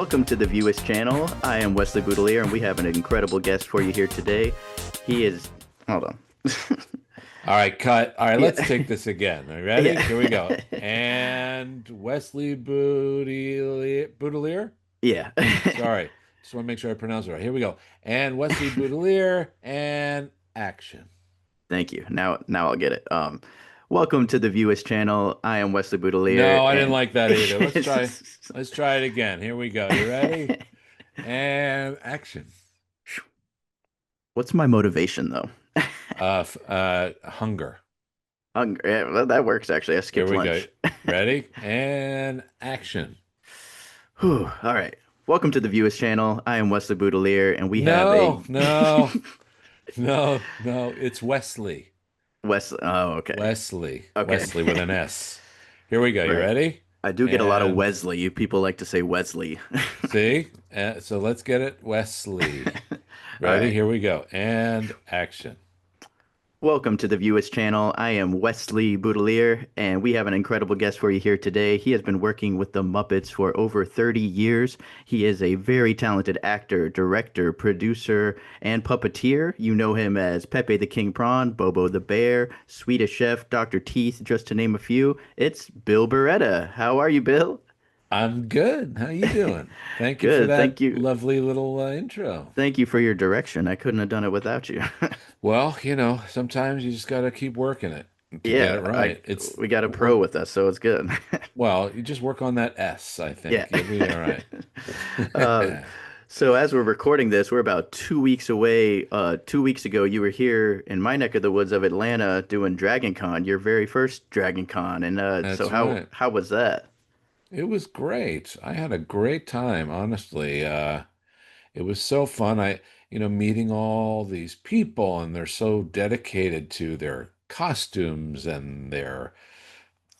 Welcome to the Viewers channel. I am Wesley Boudelier, and we have an incredible guest for you here today. He is... Hold on. All right, cut. All right, Yeah. let's take this again. Are you ready? Yeah. Here we go. And Wesley Boudelier? Yeah. Sorry. Just want to make sure I pronounce it right. Here we go. And Wesley Boudelier and action. Thank you. Now I'll get it. Welcome to the Viewers channel. I am Wesley Boudelier, No, I didn't and like that either. Let's try it again. Here we go. You ready? And action. What's my motivation, though? Hunger. Hunger. Yeah, well, that works, actually. I Here skipped we go. lunch. Ready? And action. Whew. All right. Welcome to the Viewers channel. I am Wesley Boudelier, and we have a... No, no, no. It's Wesley. Wesley. Oh, okay. Okay. Wesley with an S. Here we go. You Right. ready? I do get a lot of And Wesley. People like to say Wesley. see? So let's get it. Wesley. All Ready? right. Here we go. And action. Welcome to the Viewers channel. I am Wesley Boudelier, and we have an incredible guest for you here today. He has been working with the Muppets for over 30 years. He is a very talented actor, director, producer, and puppeteer. You know him as Pepé the King Prawn, Bobo the Bear, Swedish Chef, Dr. Teeth, just to name a few. It's Bill Barretta. How are you, Bill? I'm good. How you doing? Thank you for Good, that thank you. lovely little intro. Thank you for your direction. I couldn't have done it without you. Well, sometimes you just got to keep working it to get Yeah, it right. It's we got a pro work. with us, so it's good. Well, you just work on that S, I Yeah. think. You'll be all right. Uh, so as we're recording this, we're about 2 weeks away. 2 weeks ago, you were here in my neck of the woods of Atlanta doing Dragon Con, your very first Dragon Con. And so That's how right. how was that? It was great. I had a great time, honestly. It was so fun. Meeting all these people, and they're so dedicated to their costumes and their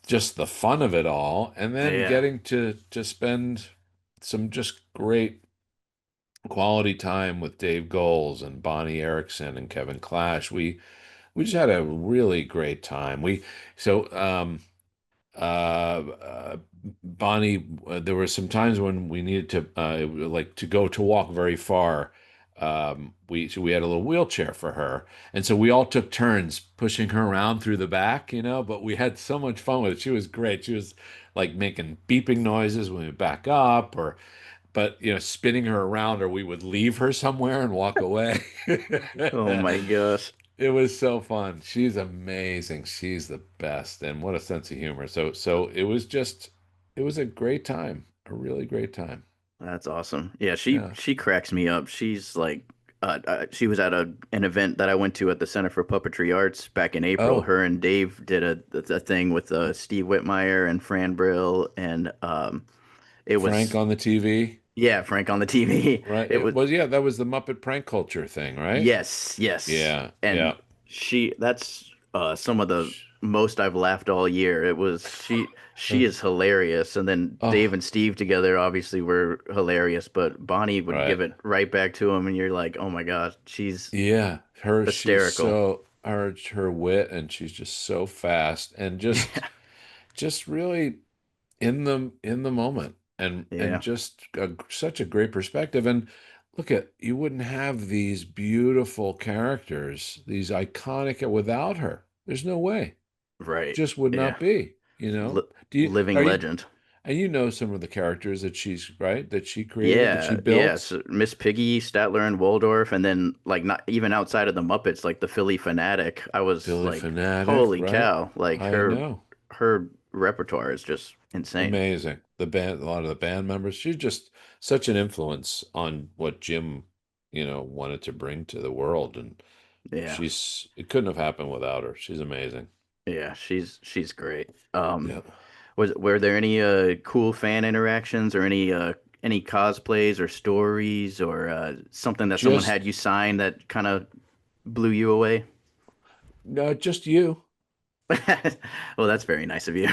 just the fun of it all, and then Yeah, getting to spend some just great quality time with Dave Goles and Bonnie Erickson and Kevin Clash. We just had a really great time. We so Bonnie, there were some times when we needed to like to go to walk very far. We had a little wheelchair for her, and so we all took turns pushing her around through the back, but we had so much fun with it. She was great. She was like making beeping noises when we back up, or but spinning her around, or we would leave her somewhere and walk away. oh my gosh. It was so fun. She's amazing. She's the best, and what a sense of humor. So it was a great time, a really great time. That's awesome. Yeah, she Yeah. she cracks me up. She's like, she was at an event that I went to at the Center for Puppetry Arts back in April. Oh, Her and Dave did a thing with Steve Whitmire and Fran Brill, and it Frank was, on the TV, yeah, Frank on the TV. right? It It was, was, yeah, that was the Muppet prank culture thing, right? yes, yes, Yeah, and yeah. that's some of the most I've laughed all year. It was she is hilarious, and then Dave Oh, and Steve together obviously were hilarious, but Bonnie would give right. it right back to him, and you're like, oh my gosh, she's Yeah, she's hysterical. so her wit, and she's just so fast, and just really in the moment, and Yeah, just such a great perspective. And look at you wouldn't have these beautiful characters, these iconic without her. There's no way. right. Just would Yeah, not be, Li Do you living are you legend. and some of the characters that she's right that she created, that she Yeah, yeah. built. So Miss Piggy, Statler, and Waldorf, and then like not even outside of the Muppets, like the Philly Fanatic. I was Billy like, Fanatic, holy right? cow! Like I know. her repertoire is just insane. Amazing. The band, a lot of the band members. She's just such an influence on what Jim, wanted to bring to the world. And Yeah, it couldn't have happened without her. She's amazing. yeah. She's great. Yeah. Were there any cool fan interactions or any cosplays or stories or something that someone Just, had you sign that kind of blew you away? no, just you. Well, that's very nice of you.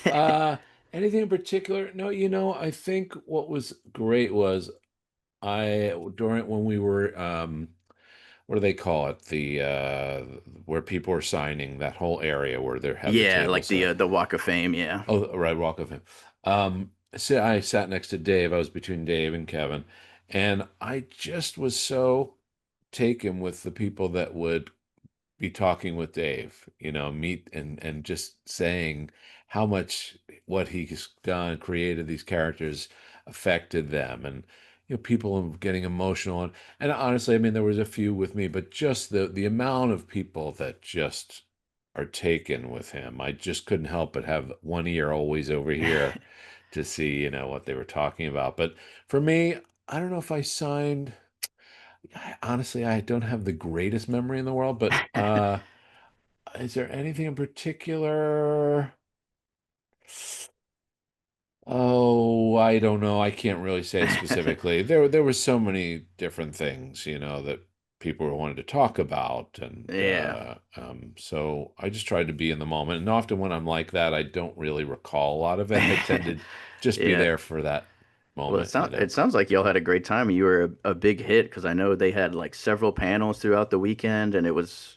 uh, Anything in particular? No, I think what was great was during when we were, what do they call it? Where people are signing, that whole area where they have the Yeah, table like set. the Walk of Fame. Yeah. Oh, right, Walk of Fame. I sat next to Dave. I was between Dave and Kevin, and I just was so taken with the people that would be talking with Dave, meet and just saying how much what he's done, created these characters affected them, and people getting emotional, and honestly, I mean, there was a few with me, but just the amount of people that just are taken with him, I just couldn't help but have one ear always over here to see, what they were talking about. But for me, I don't know if I signed. Honestly, I don't have the greatest memory in the world, but is there anything in particular? Oh, I don't know. I can't really say specifically. There were so many different things, that people wanted to talk about, and Yeah. so I just tried to be in the moment. And often when I'm like that, I don't really recall a lot of it. I tend to just be Yeah. there for that Well, moment. it sounds like y'all had a great time. You were a big hit because I know they had like several panels throughout the weekend, and it was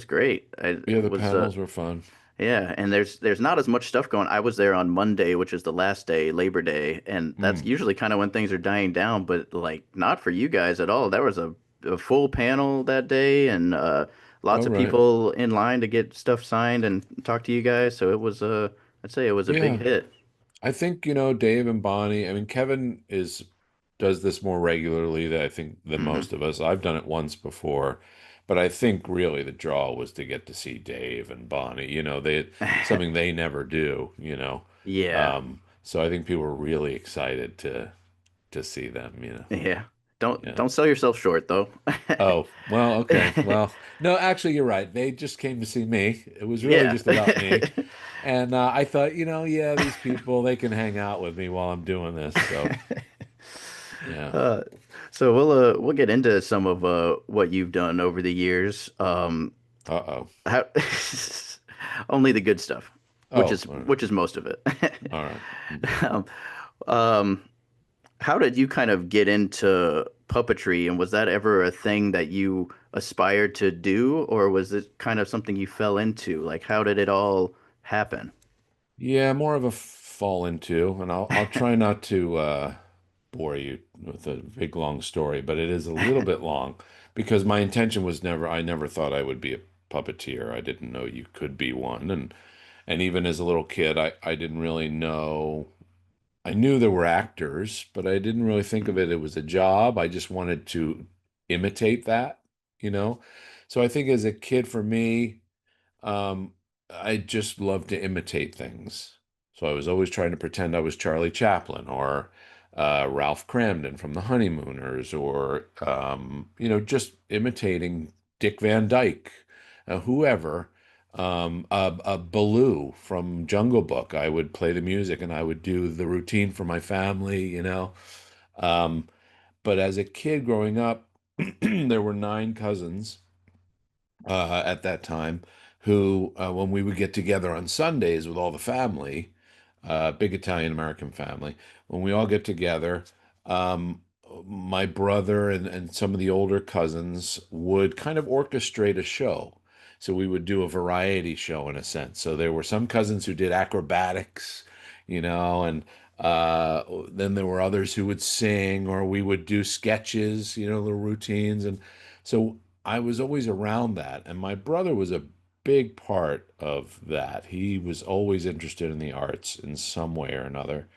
great. Yeah, It the was panels were fun. yeah, and there's not as much stuff going. I was there on Monday, which is the last day, Labor Day, and that's Mm. usually kind of when things are dying down, but like not for you guys at all. There was a full panel that day, and lots All of right. people in line to get stuff signed and talk to you guys. So it was I'd say it was a big Yeah. hit. I think, Dave and Bonnie, I mean, Kevin does this more regularly than I think than Hmm. most of us. I've done it once before, but I think really the draw was to get to see Dave and Bonnie. Something they never do. Yeah. So I think people were really excited to see them. Yeah. Yeah. Don't sell yourself short though. Oh, well, okay. Well, no, actually, you're right. They just came to see me. It was really Yeah. just about me. And I thought, yeah, these people, they can hang out with me while I'm doing this. So, yeah. Uh, so we'll get into some of what you've done over the years. Uh-oh. How only the good stuff, Oh, all right. which is most of it. All right. Okay. Um, um, how did you kind of get into puppetry, and was that ever a thing that you aspired to do, or was it kind of something you fell into? Like, how did it all happen? Yeah, more of a fall into, and I'll try not to bore you with a big long story, but it is a little bit long because my intention was I never thought I would be a puppeteer. I didn't know you could be one, and even as a little kid, I didn't really know. I knew there were actors, but I didn't really think of it as a job. I just wanted to imitate that, you know. So I think as a kid, for me. Um, I just love to imitate things. So I was always trying to pretend I was Charlie Chaplin or Ralph Cramden from The Honeymooners, or just imitating Dick Van Dyke, whoever. Baloo from Jungle Book. I would play the music and I would do the routine for my family. Um, but as a kid growing up, there were nine cousins at that time who, when we would get together on Sundays with all the family, big Italian American family, when we all get together, um, my brother and some of the older cousins would kind of orchestrate a show. So we would do a variety show in a sense. So there were some cousins who did acrobatics, and then there were others who would sing, or we would do sketches, little routines. And so I was always around that. And my brother was a big part of that. He was always interested in the arts in some way or another.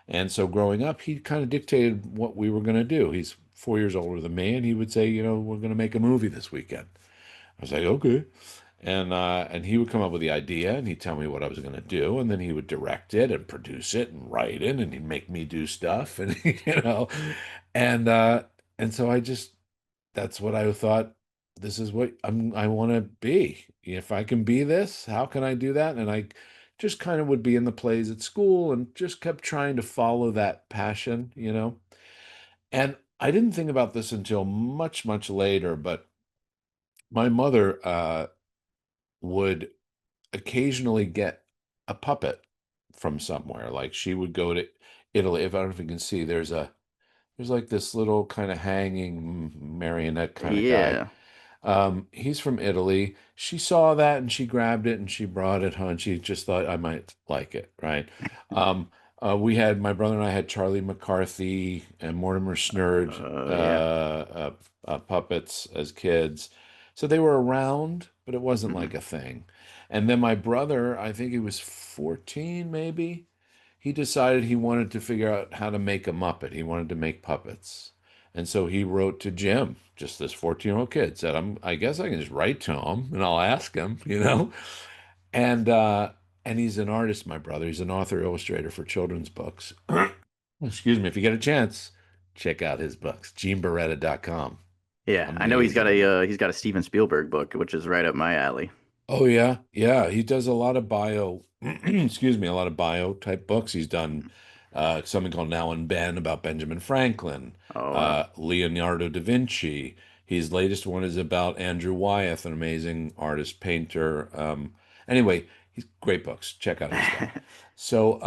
And so growing up, he kind of dictated what we were going to do. He's 4 years older than me, and he would say, we're going to make a movie this weekend. I was like, okay. And he would come up with the idea, and he'd tell me what I was going to do, and then he would direct it and produce it and write it, and he'd make me do stuff, and and uh, and so that's what I thought. This is what I want to be. If I can be this, how can I do that? And I just kind of would be in the plays at school and just kept trying to follow that passion. And I didn't think about this until much, much later, but my mother would occasionally get a puppet from somewhere. Like she would go to Italy. If I don't know if you can see, there's like this little kind of hanging marionette kind of guy. Yeah. He's from Italy. She saw that and she grabbed it and she brought it home. She just thought I might like it, right? Um, We had my brother and I had Charlie McCarthy and Mortimer Snurd Yeah. puppets as kids, so they were around, but it wasn't Hmm. like a thing. And then my brother, I think he was 14, maybe. He decided he wanted to figure out how to make a Muppet. He wanted to make puppets, and so he wrote to Jim, just this 14-year-old kid, said, I guess I can just write to him and I'll ask him, you know." And he's an artist, my brother. He's an author illustrator for children's books. Excuse me. If you get a chance, check out his books. JimBarretta.com. Yeah, I know Amazing. he's got a Steven Spielberg book, which is right up my alley. Oh yeah, yeah. He does a lot of bio, excuse me, a lot of bio type books. He's done something called Now and Ben about Benjamin Franklin, Oh wow. Leonardo da Vinci. His latest one is about Andrew Wyeth, an amazing artist, painter. Anyway, he's great books. Check out his stuff. So,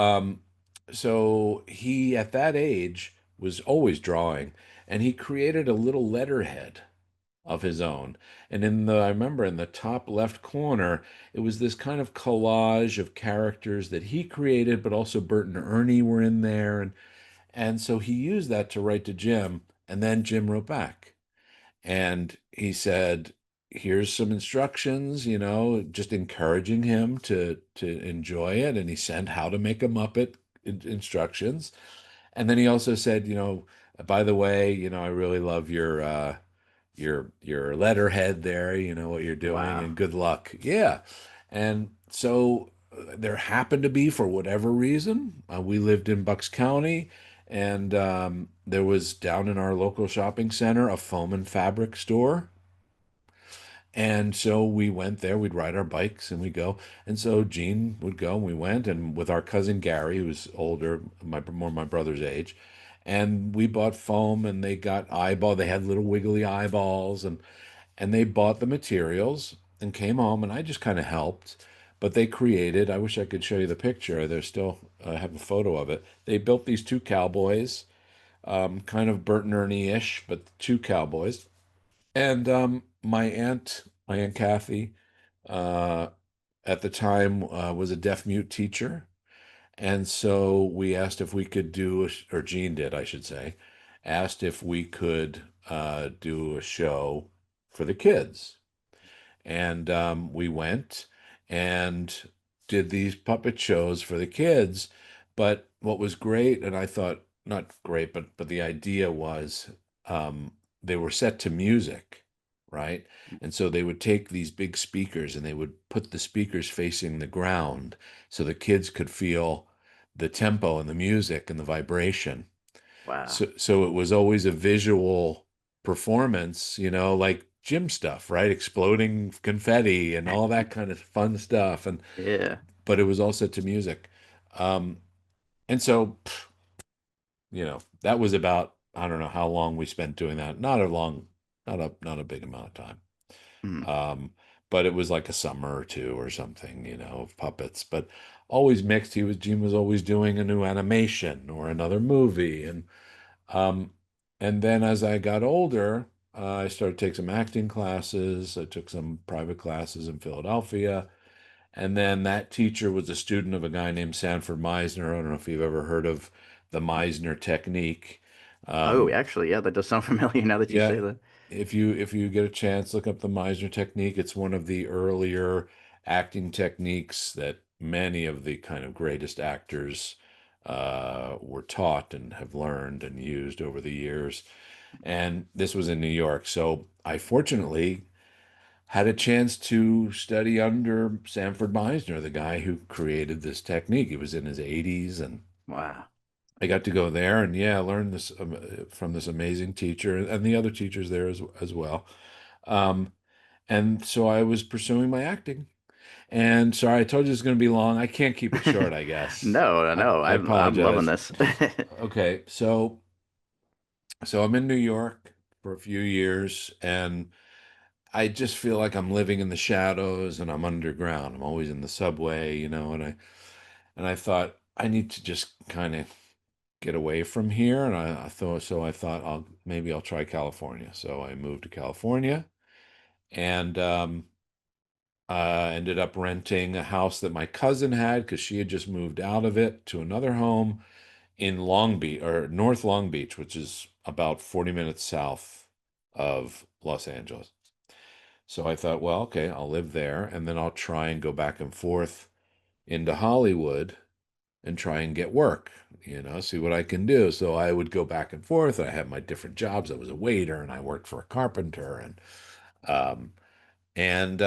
so he at that age was always drawing, and he created a little letterhead of his own. And I remember in the top left corner, it was this kind of collage of characters that he created, but also Bert and Ernie were in there. And so he used that to write to Jim. And then Jim wrote back and he said, here's some instructions, just encouraging him to enjoy it. And he sent how to make a Muppet instructions. And then he also said, by the way, I really love your letterhead there, what you're doing, Wow. and good luck. Yeah. And so there happened to be, for whatever reason, we lived in Bucks County, and there was down in our local shopping center a foam and fabric store. And so we went there, we'd ride our bikes and we go. And so Gene would go and we went and with our cousin Gary, who's older, more my brother's age. And we bought foam and they had little wiggly eyeballs and they bought the materials and came home and I just kind of helped. But they created, I wish I could show you the picture. There's still, I have a photo of it. They built these two cowboys, kind of Bert and Ernie-ish, but two cowboys. And my aunt Kathy, uh, at the time was a deaf mute teacher. And so we asked if we could or Gene did, I should say, asked if we could do a show for the kids. And we went and did these puppet shows for the kids. But what was great, and I thought not great, but the idea was they were set to music, right? And so they would take these big speakers and they would put the speakers facing the ground so the kids could feel the tempo and the music and the vibration. Wow. So it was always a visual performance, like gym stuff, right? Exploding confetti and all that kind of fun stuff. Yeah. But it was all set to music. Um, and so, that was about, I don't know how long we spent doing that. Not a big amount of time. Mm. Um, but it was like a summer or two or something, of puppets, but always mixed. Gene was always doing a new animation or another movie. Um, and then as I got older, I started to take some acting classes. I took some private classes in Philadelphia. And then that teacher was a student of a guy named Sanford Meisner. I don't know if you've ever heard of the Meisner technique. Oh, Um, actually, yeah, that does sound familiar now that you say yeah, that. if you get a chance, look up the Meisner technique. It's one of the earlier acting techniques that many of the kind of greatest actors were taught and have learned and used over the years. And this was in New York. So I fortunately had a chance to study under Sanford Meisner, the guy who created this technique. He was in his 80s, and Wow. I got to go there and yeah, learn this from this amazing teacher and the other teachers there as well. Um, and so I was pursuing my acting. And sorry, I told you it's going to be long. I can't keep it short, I guess. No, no, I I'm loving apologize. this. Okay, so I'm in New York for a few years, and I just feel like I'm living in the shadows and I'm underground. I'm always in the subway, and I thought I need to just kind of get away from here. And I thought I'll try California. So I moved to California, and Ended up renting a house that my cousin had because she had just moved out of it to another home in Long Beach or North Long Beach, which is about 40 minutes south of Los Angeles. So I thought, well, okay, I'll live there and then I'll try and go back and forth into Hollywood and try and get work, see what I can do. So I would go back and forth. I had my different jobs. I was a waiter and I worked for a carpenter um and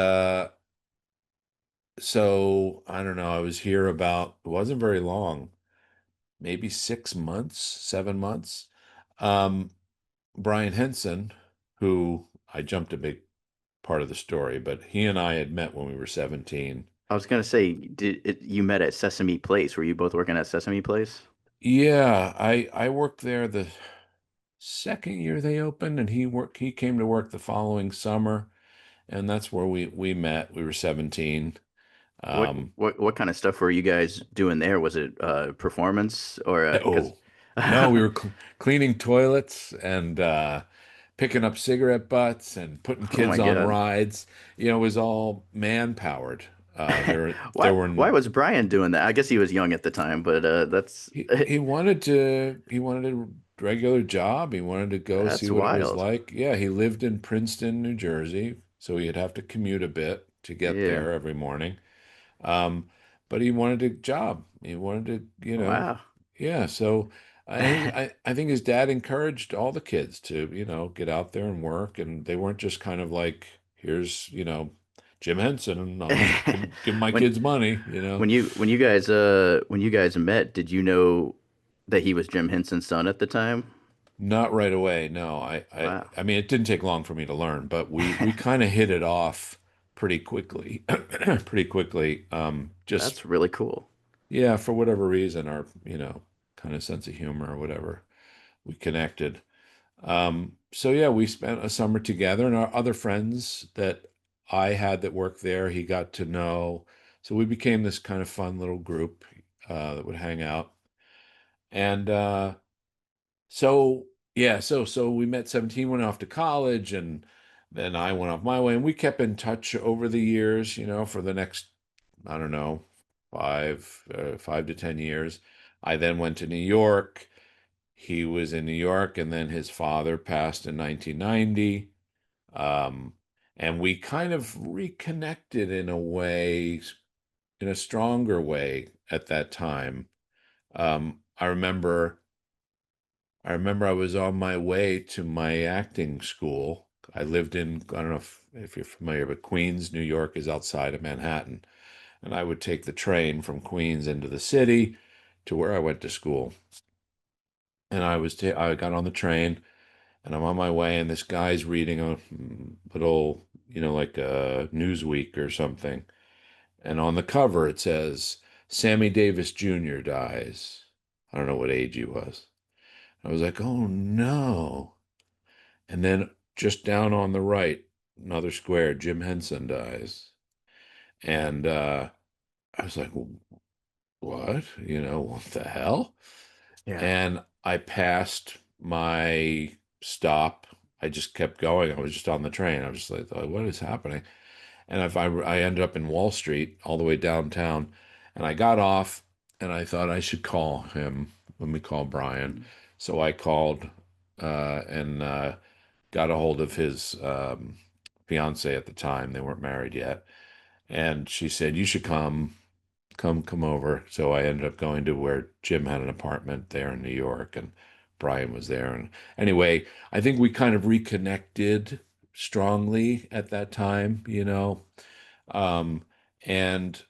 so I don't know, I was here about it wasn't very long, maybe 6 months, 7 months. Um Brian Henson, who I jumped a big part of the story, but he and I had met when we were 17. I was gonna say, you met at Sesame Place? Were you both working at Sesame Place? Yeah, I worked there the second year they opened, and he came to work the following summer, and that's where we met. We were 17. What Um, what kind of stuff were you guys doing there? Was it performance or because no, no, we were cleaning toilets and picking up cigarette butts and putting oh my kids on God. rides. It was all man powered. There were Why was Brian doing that? I guess he was young at the time, but that's he wanted a regular job. He wanted to go see that's what it was wild. like. Yeah, he lived in Princeton, New Jersey, so he'd have to commute a bit to get Yeah. there every morning. Um, but he wanted a job. He wanted to, Wow. yeah. So I think his dad encouraged all the kids to, get out there and work, and they weren't just kind of like, here's, Jim Henson, and I'm gonna give my When kids money. when you guys met, did you know that he was Jim Henson's son at the time? Not right away. No, Wow. I mean, it didn't take long for me to learn, but we kind of hit it off pretty quickly, pretty quickly. Just That's really cool. yeah, for whatever reason, our kind of sense of humor or whatever, we connected. So yeah, we spent a summer together, and our other friends that I had that worked there, he got to know. So we became this kind of fun little group that would hang out, and so yeah, so we met 17, went off to college, and then I went off my way, and we kept in touch over the years, for the next, I don't know, 5 to 10 years. I then went to New York. He was in New York, and then his father passed in 1990. Um, and we kind of reconnected in a way, in a stronger way at that time. I remember I was on my way to my acting school. I lived in, I don't know if you're familiar, but Queens, New York is outside of Manhattan. And I would take the train from Queens into the city to where I went to school. And I got on the train and I'm on my way, and this guy's reading a little, like a Newsweek or something. And on the cover it says, Sammy Davis Jr. dies. I don't know what age he was. I was like, oh no. And then just down on the right, another square, Jim Henson dies. And I was like, what? What the hell? Yeah. And I passed my stop. I just kept going. I was just on the train. I was just like, "Oh, what is happening?" And if I ended up in Wall Street, all the way downtown, and I got off, and I thought I should call him. Let me call Brian. So I called and got a hold of his fiance at the time. They weren't married yet, and she said, "You should come over." So I ended up going to where Jim had an apartment there in New York, and Brian was there. And anyway, I think we kind of reconnected strongly at that time. Um, and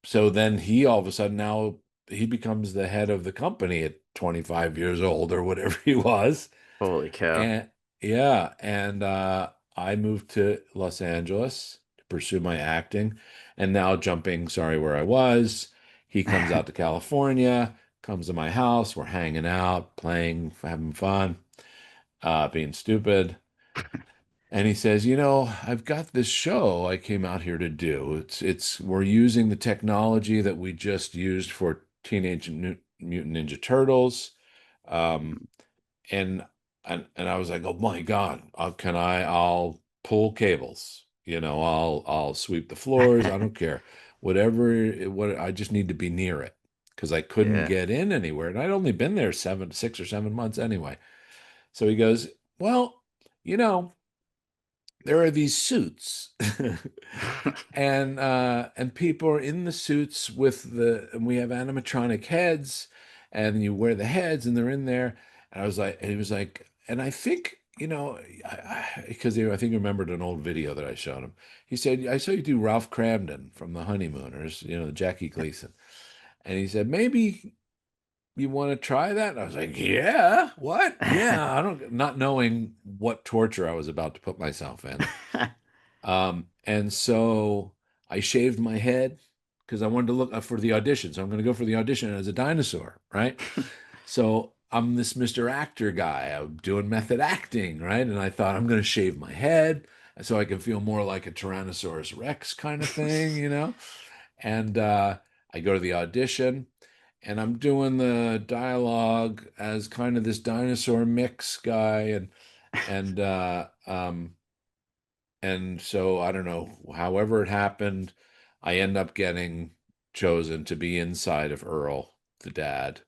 so then he all of a sudden now he becomes the head of the company at 25 years old or whatever he was. Holy cow. And yeah, and I moved to Los Angeles to pursue my acting. And now jumping, sorry, where I was, he comes out to California, comes to my house, we're hanging out, playing, having fun, being stupid. And he says, I've got this show I came out here to do. We're using the technology that we just used for Mutant Ninja Turtles. Um, and and I was like, oh my God, I'll pull cables. I'll sweep the floors. I don't care. What I just need to be near it because I couldn't Yeah. get in anywhere. And I'd only been there 6 or 7 months anyway. So he goes, well, you know, there are these suits. And people are in the suits and we have animatronic heads, and you wear the heads and they're in there. And I was like, and he was like, and I think, because I think he remembered an old video that I showed him. He said, I saw you do Ralph Cramden from The Honeymooners, Jackie Gleason. And he said, maybe you want to try that? And I was like, yeah, what? Yeah, not knowing what torture I was about to put myself in. And so I shaved my head because I wanted to look for the audition. So I'm going to go for the audition as a dinosaur, right? So I'm this Mr. Actor guy. I'm doing method acting, right? And I thought I'm going to shave my head so I can feel more like a Tyrannosaurus Rex kind of thing. And I go to the audition and I'm doing the dialogue as kind of this dinosaur mix guy. And so I don't know, however it happened, I end up getting chosen to be inside of Earl, the dad.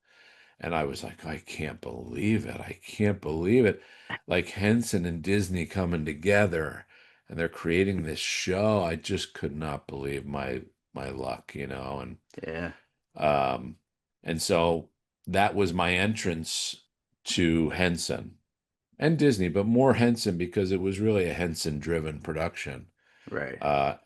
And I was like, I can't believe it. I can't believe it. Like Henson and Disney coming together and they're creating this show. I just could not believe my luck. Yeah. Um and so that was my entrance to Henson and Disney, but more Henson because it was really a Henson driven production. Right.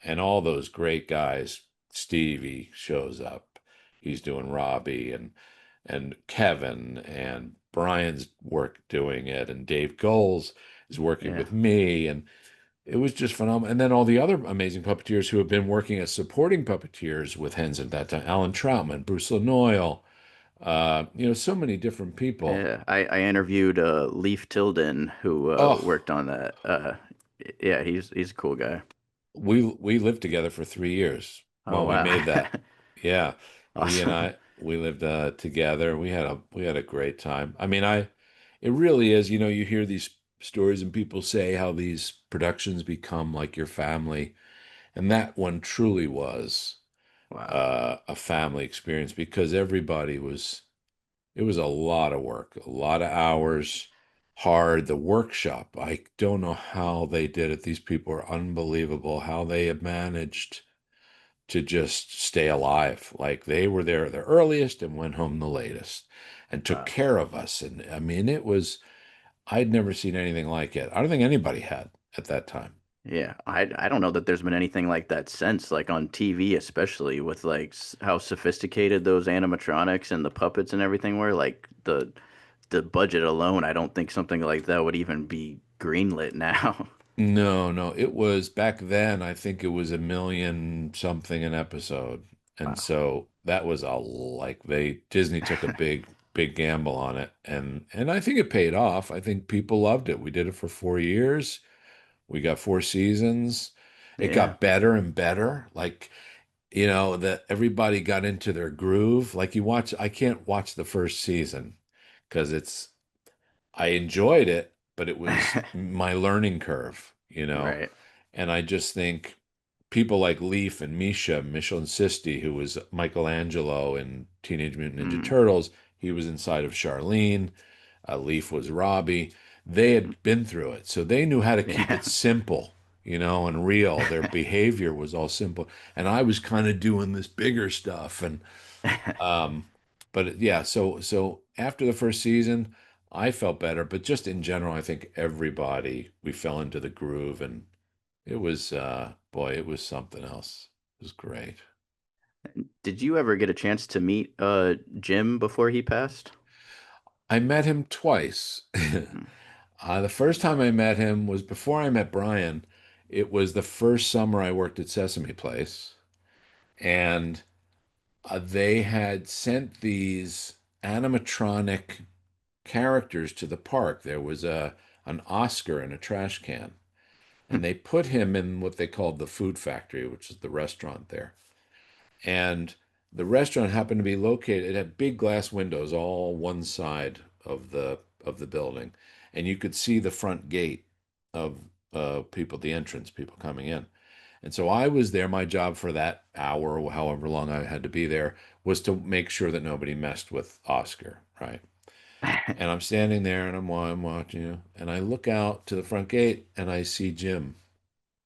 And all those great guys, Stevie shows up. He's doing Robbie and Kevin and Brian's work doing it, and Dave Goles is working Yeah. with me, and it was just phenomenal. And then all the other amazing puppeteers who have been working as supporting puppeteers with Henson at that time, Alan Troutman, Bruce Lanoil, so many different people. Yeah. I interviewed Leif Tilden who Oh, worked on that. Yeah, he's a cool guy. we lived together for 3 years Oh when we wow. made that. Yeah, he and Awesome. we lived together. We had a great time. I mean, it really is. You hear these stories and people say how these productions become like your family, and that one truly was Wow. a family experience because everybody was. It was a lot of work, a lot of hours, hard. The workshop, I don't know how they did it. These people are unbelievable how they have managed to just stay alive. Like they were there the earliest and went home the latest and took Wow. care of us. And I mean, I'd never seen anything like it. I don't think anybody had at that time. Yeah, I don't know that there's been anything like that since, like on TV, especially with like how sophisticated those animatronics and the puppets and everything were. Like the budget alone, I don't think something like that would even be greenlit now. No, no, it was back then, I think it was a million something an episode. And Wow. so that was like Disney took a big gamble on it. And I think it paid off. I think people loved it. We did it for 4 years. We got 4 seasons. It Yeah. got better and better. Like, that everybody got into their groove. Like I can't watch the first season because I enjoyed it, but it was my learning curve. Right. And I just think people like Leaf and Michel Insisti, who was Michelangelo in Teenage Mutant Ninja Mm. Turtles, he was inside of Charlene. Leaf was Robbie. They had been through it, so they knew how to keep Yeah. it simple, and real. Their behavior was all simple, and I was kind of doing this bigger stuff, and um, but yeah, so after the first season, I felt better, but just in general, I think everybody we fell into the groove, and it was boy, it was something else. It was great. Did you ever get a chance to meet Jim before he passed? I met him twice. Mm. The first time I met him was before I met Brian. It was the first summer I worked at Sesame Place, and they had sent these animatronic characters to the park. There was an Oscar in a trash can, and they put him in what they called the Food Factory, which is the restaurant there. And the restaurant happened to be located, it had big glass windows all one side of the building, and you could see the front gate of the entrance, people coming in. And so I was there. My job for that hour or however long I had to be there was to make sure that nobody messed with Oscar, right? And I'm standing there and I'm watching you, and I look out to the front gate and I see Jim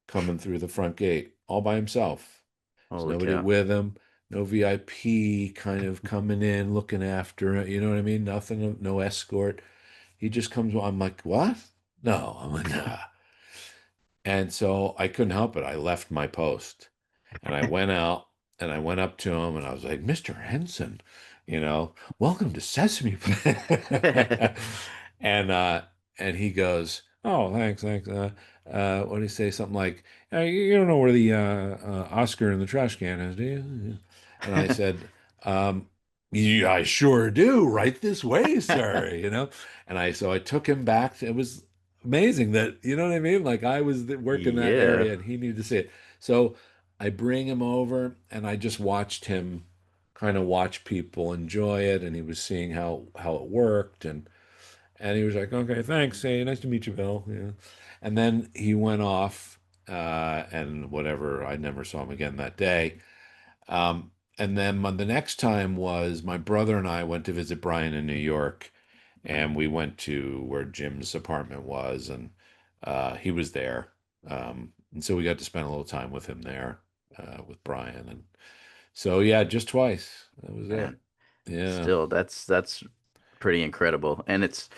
coming through the front gate all by himself. There's Holy nobody cow. with him, no VIP kind of coming in, looking after it. You know what I mean? Nothing, no escort. He just comes. I'm like, what? No. I'm like, nah. And so I couldn't help it. I left my post and I went out and I went up to him and I was like, Mr. Henson, welcome to Sesame Place. and and he goes, oh, thanks, thanks. What did he say? Something like, you don't know where the Oscar in the trash can is, do you? And I said, um, yeah, I sure do. Right this way, sir. And I took him back. It was amazing that, you know what I mean? Like I was working that Yeah. area and he needed to see it. So I bring him over and I just watched him kind of watch people enjoy it, and he was seeing how it worked, and he was like, okay, thanks. Hey, nice to meet you, Bill. Yeah. And then he went off, and whatever, I never saw him again that day. And then the next time was my brother and I went to visit Brian in New York, and we went to where Jim's apartment was, and he was there. And so we got to spend a little time with him there, with Brian. And so, yeah, just twice. That was it. Man, Yeah. still that's pretty incredible. And it's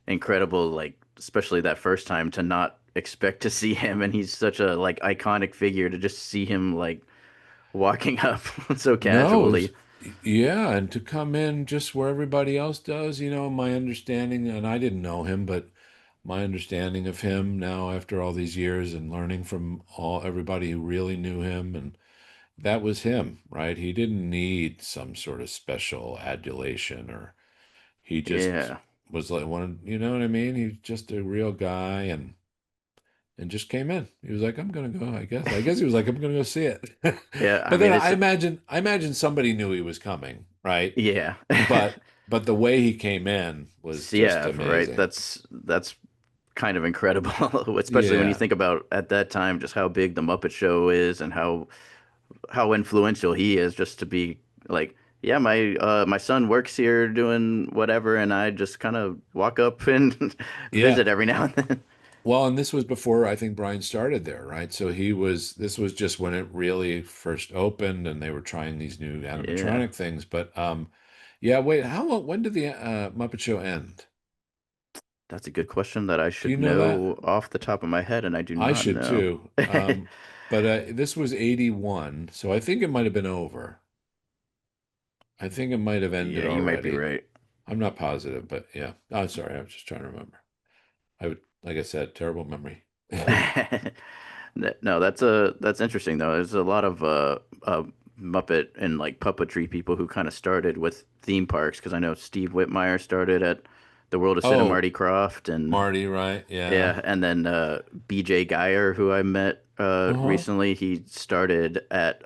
incredible, like especially that first time to not expect to see him, and he's such a like iconic figure to just see him like walking up so No, it was, casually. yeah. And to come in just where everybody else does, my understanding, and I didn't know him, but my understanding of him now after all these years and learning from everybody who really knew him, and that was him, right? He didn't need some sort of special adulation, or he just Yeah. was like one, you know what I mean? He's just a real guy, and just came in. He was like, I'm gonna go, I guess. I guess he was like, I'm gonna go see it. Yeah, I But then mean I imagine somebody knew he was coming, right? yeah. But the way he came in was just Yeah, right. amazing. That's kind of incredible, especially when you Yeah. think about at that time just how big the Muppet Show is and how influential he is just to be like, yeah, my son works here doing whatever, and I just kind of walk up and Yeah. visit every now and then. Well, and this was before I think Brian started there, right? So this was just when it really first opened and they were trying these new Yeah, animatronic things. But yeah, wait, when did the Muppet Show end? that's a good question that I Do you should know that? know off the top of my head, and I do I not should know. too. But this was 81, so I think it might have been over. I think it might have ended Yeah, you might be already. right. I'm not positive, but yeah. I'm sorry, I was just trying to remember. I would, like I said, terrible memory. No, that's interesting though. There's a lot of Muppet and like puppetry people who kind of started with theme parks because I know Steve Whitmire started at the World of Sid and Oh, Marty Krofft, and Marty, right? Yeah. yeah, and then BJ Geyer, who I met Uh-huh. recently, he started at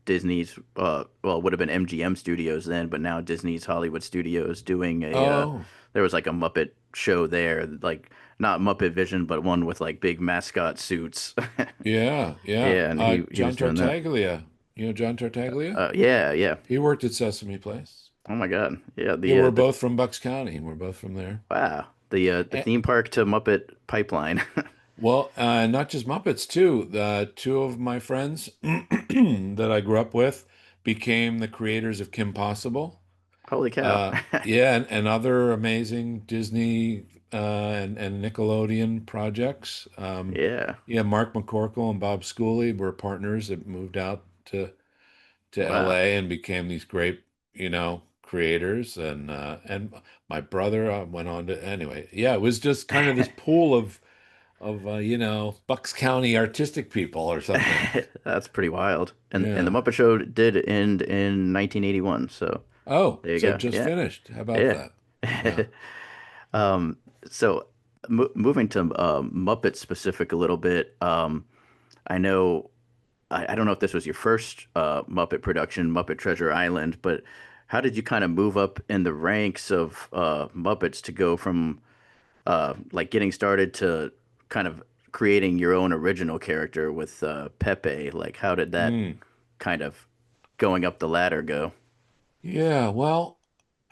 Disney's well, it would have been MGM Studios then, but now Disney's Hollywood Studios doing a Oh, there was like a Muppet show there, like not Muppet Vision, but one with like big mascot suits. yeah, yeah. Yeah, and he John was doing that. Tartaglia. You know John Tartaglia? Yeah, yeah. He worked at Sesame Place. Oh my God. Yeah, Yeah, we're both from Bucks County. We're both from there. wow. The Eh, theme park to Muppet pipeline. well, not just Muppets too. The two of my friends that I grew up with became the creators of Kim Possible. Holy cow. Yeah, and other amazing Disney and Nickelodeon projects. Yeah. Yeah, Mark McCorkle and Bob Schooley were partners that moved out to Wow. LA and became these great, creators. And my brother went on to anyway. Yeah, it was just kind of this pool of Bucks County artistic people or something. That's pretty wild. And the Yeah. Muppet Show did end in 1981, so Oh, there you so go. just Yeah. finished. How about Yeah. that? Yeah. Um, so moving to Muppet specific a little bit, I know I don't know if this was your first Muppet production, Muppet Treasure Island, but how did you kind of move up in the ranks of Muppets to go from like getting started to kind of creating your own original character with Pepe. Like, how did that Mm. kind of going up the ladder go? Yeah, well,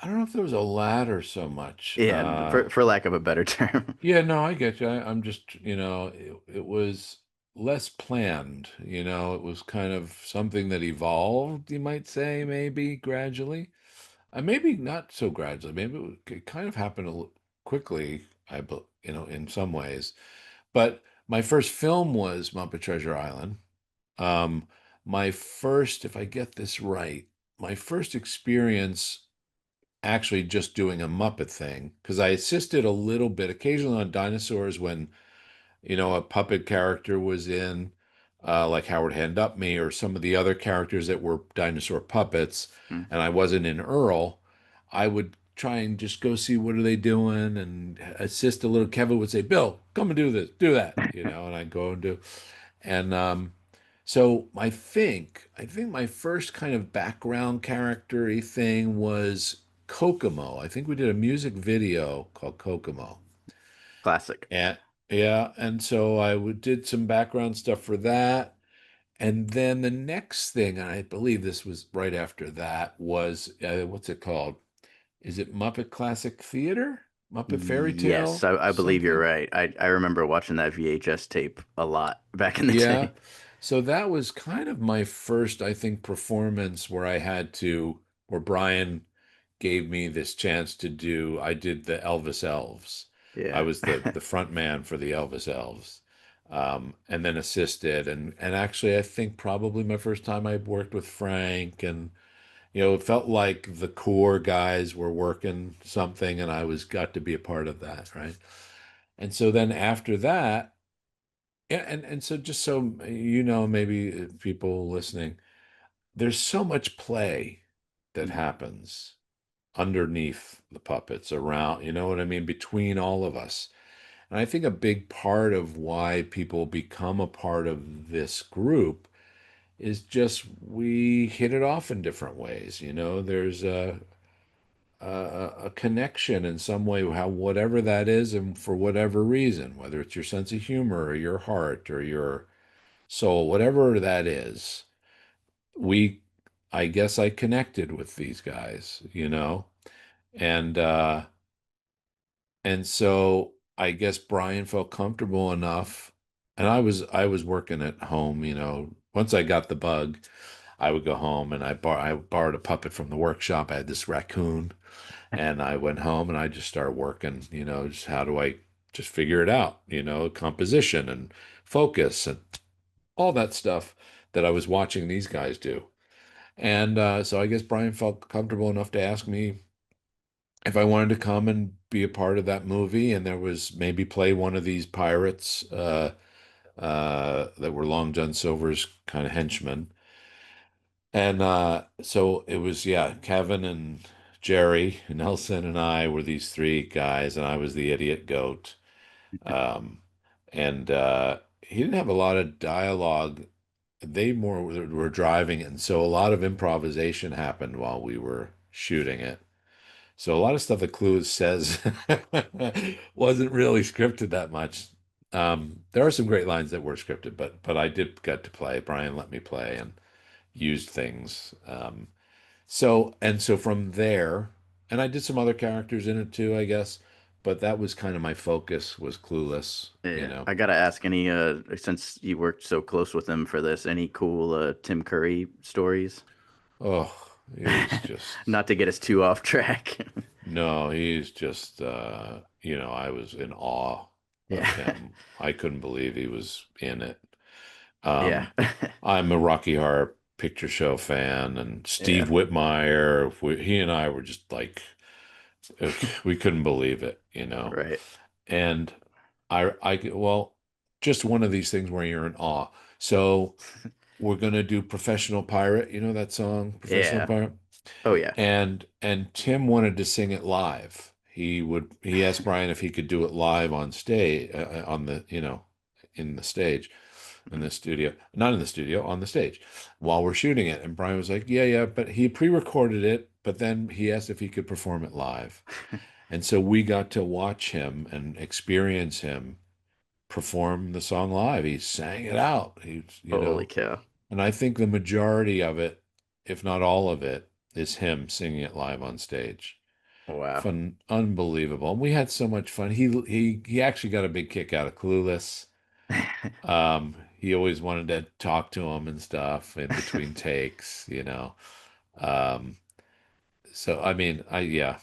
I don't know if there was a ladder so much. Yeah, for lack of a better term. Yeah, no, I get you. I'm just, it was less planned, it was kind of something that evolved, you might say, maybe gradually. Maybe not so gradually. Maybe it kind of happened quickly, in some ways. But my first film was Muppet Treasure Island. Um, my first, if I get this right, my first experience actually just doing a Muppet thing, because I assisted a little bit occasionally on dinosaurs when, a puppet character was in, like Howard Hand Up Me or some of the other characters that were dinosaur puppets, Mm. and I wasn't in Earl, I would try and just go see what are they doing and assist a little. Kevin would say, Bill, come and do this, do that, and I'd go and do. And so I think my first kind of background character-y thing was Kokomo. I think we did a music video called Kokomo. Classic. And yeah, and so did some background stuff for that. And then the next thing, and I believe this was right after that, was what's it called? Is it Muppet Classic Theater? Muppet Fairy Yes, Tale? I believe you're Something? right. I remember watching that VHS tape a lot back in the Yeah. day. So that was kind of my first, I think, performance where Brian gave me this chance I did the Elvis Elves. I Yeah. was the front man for the Elvis Elves. And then assisted and actually I think probably my first time I worked with Frank, and it felt like the core guys were working something and I was got to be a part of that, right? And so then after that, yeah, and so just so maybe people listening, there's so much play that Mhm. happens underneath the puppets around, you know what I mean, between all of us. And I think a big part of why people become a part of this group is just we hit it off in different ways. There's a connection in some way, how whatever that is, and for whatever reason, whether it's your sense of humor or your heart or your soul, whatever that is, we, I guess I connected with these guys, and so I guess Brian felt comfortable enough, and I was working at home, once I got the bug, I would go home and I borrowed a puppet from the workshop. I had this raccoon, and I went home and I just started working, just how do I just figure it out, composition and focus and all that stuff that I was watching these guys do. And so I guess Brian felt comfortable enough to ask me if I wanted to come and be a part of that movie, and there was maybe play one of these pirates that were Long John Silver's kind of henchmen. And so it was, yeah, Kevin and Jerry, Nelson, and I were these three guys, and I was the idiot goat. Um, and he didn't have a lot of dialogue. They more were driving it, and so a lot of improvisation happened while we were shooting it. So a lot of stuff that Clue says wasn't really scripted that much. There are some great lines that were scripted, but I did get to play. Brian let me play and used things. So from there, and I did some other characters in it too, I guess. But that was kind of my focus was Clueless, Yeah. I gotta ask any since you worked so close with him for this, any cool Tim Curry stories? Oh, he's just Not to get us too off track. no, he's just I was in awe Yeah. of him. I couldn't believe he was in it. Yeah. Um, I'm a Rocky Horror Picture Show fan, and Steve Yeah. Whitmire, he and I were just like, we couldn't believe it, Right. And well, just one of these things where you're in awe. So we're gonna do Professional Pirate, you know that song, Professional Yeah. Pirate? Oh yeah. And Tim wanted to sing it live. He asked Brian if he could do it live on stage on the in the stage in the studio, not in the studio, on the stage while we're shooting it. And Brian was like, yeah, yeah, but he pre-recorded it, but then he asked if he could perform it live. And so we got to watch him and experience him perform the song live. He sang it out. Holy cow. And I think the majority of it, if not all of it, is him singing it live on stage. Wow. Fun, unbelievable. And we had so much fun. He actually got a big kick out of Clueless. He always wanted to talk to him and stuff in between takes. Um, so I mean, yeah,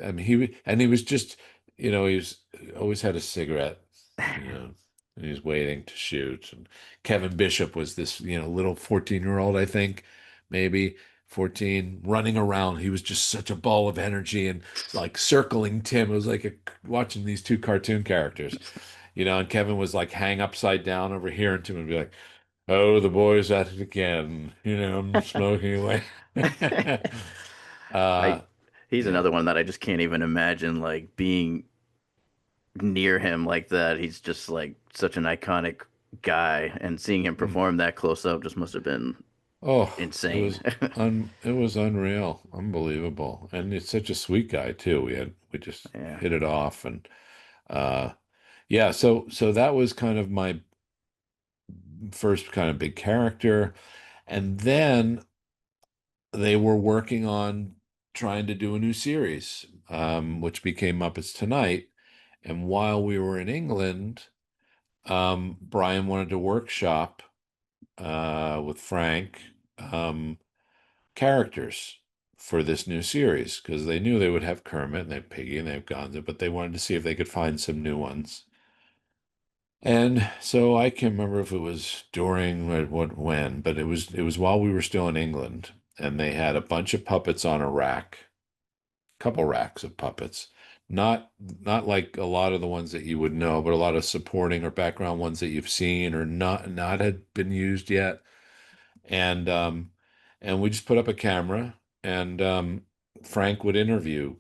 I mean he was just, he was always had a cigarette, and he was waiting to shoot. And Kevin Bishop was this, little 14-year-old, I think, maybe 14, running around. He was just such a ball of energy and like circling Tim. It was like watching these two cartoon characters, and Kevin was like hang upside down over here and Tim would be like, "Oh, the boy's at it again. I'm smoking away." I Uh, he's yeah. another one that I just can't even imagine like being near him like that. He's just like such an iconic guy, and seeing him Mm. perform that close up just must have been Oh, it insane. was it was unreal, unbelievable. And it's such a sweet guy too. We just Yeah. hit it off. And uh yeah, so that was kind of my first kind of big character. And then they were working on trying to do a new series, which became Muppets Tonight. And while we were in England, Brian wanted to workshop with Frank, characters for this new series because they knew they would have Kermit and they have Piggy and they have Gonzo, but they wanted to see if they could find some new ones. And so I can't remember if it was during or when, but it was while we were still in England, and they had a bunch of puppets on a rack, couple racks of puppets. Not like a lot of the ones that you would know, but a lot of supporting or background ones that you've seen or not had been used yet. And we just put up a camera, and Frank would interview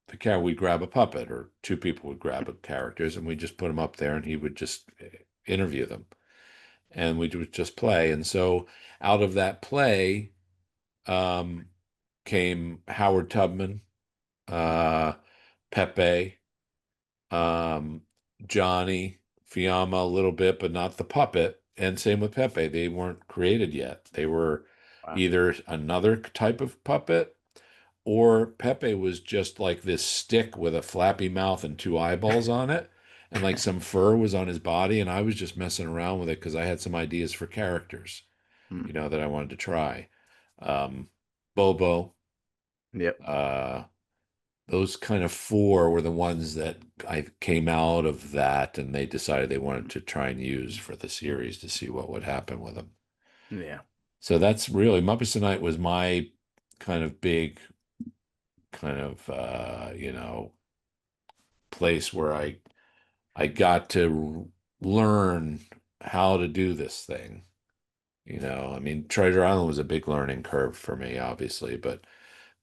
the character. We'd grab a puppet, or two people would grab characters, and we just put them up there, and he would just interview them, and we would just play. And so out of that play um, came Howard Tubman, uh, Pepe, um, Johnny, Fiamma a little bit, but not the puppet. And same with Pepe. They weren't created yet. They were Wow. either another type of puppet, or Pepe was just like this stick with a flappy mouth and two eyeballs on it. And like some fur was on his body. And I was just messing around with it because I had some ideas for characters, Hmm. that I wanted to try. Um, Bobo, Yep. uh, those kind of four were the ones that I came out of that, and they decided they wanted to try and use for the series to see what would happen with them. Yeah. So that's really Muppets Tonight was my kind of big kind of place where I got to learn how to do this thing. I mean, Treasure Island was a big learning curve for me, obviously, but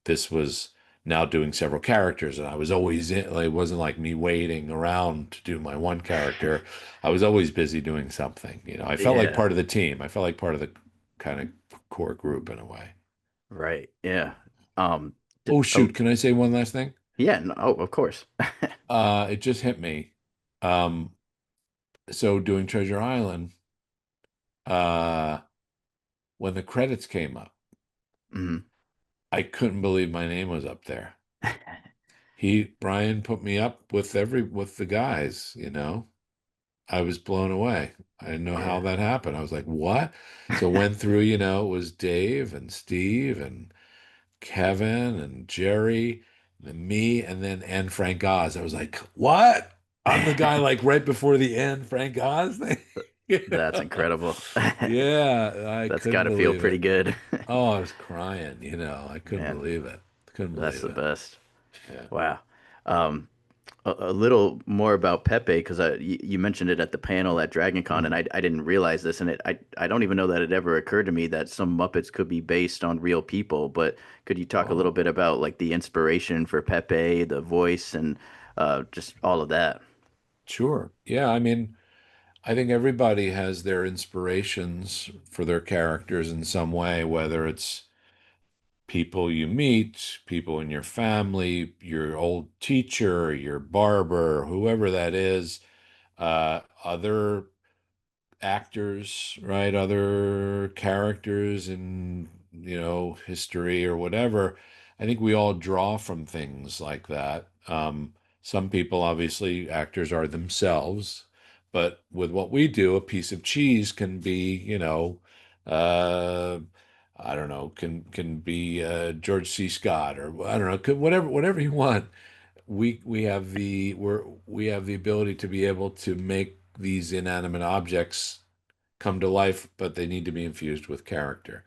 this was now doing several characters, and I was always in. Like, it wasn't like me waiting around to do my one character. I was always busy doing something. I felt like Yeah. part of the team. I felt like part of the kind of core group in a way. Right. Yeah. Um. Oh Oh. shoot, can I say one last thing? Yeah. No, oh, of course. It just hit me. Um, so doing Treasure Island, uh, when the credits came up, Mhm. I couldn't believe my name was up there. Brian put me up with the guys. I was blown away. I didn't know how Yeah. that happened. I was like, what? So went through, it was Dave and Steve and Kevin and Jerry and me and Frank Oz. I was like, what? I'm the guy like right before the end, Frank Oz thing. That's incredible. Yeah, I That's got couldn't to feel believe pretty it. good. Oh, I was crying. I couldn't Man, believe it. Couldn't that's believe the it. best. Yeah. Wow. Um, a little more about Pepe because you mentioned it at the panel at Dragon Con, and Mhm. I didn't realize this, and I don't even know that it ever occurred to me that some Muppets could be based on real people. But could you talk a little Oh, bit about like the inspiration for Pepe, the voice, and just all of that? sure. Yeah, I mean, I think everybody has their inspirations for their characters in some way, whether it's people you meet, people in your family, your old teacher, your barber, whoever that is. other actors, right? Other characters in, history or whatever. I think we all draw from things like that. Some people, obviously, actors are themselves, but with what we do, a piece of cheese can be, uh, I don't know, can be George C. Scott, or I don't know, whatever you want. We have the ability to be able to make these inanimate objects come to life, but they need to be infused with character.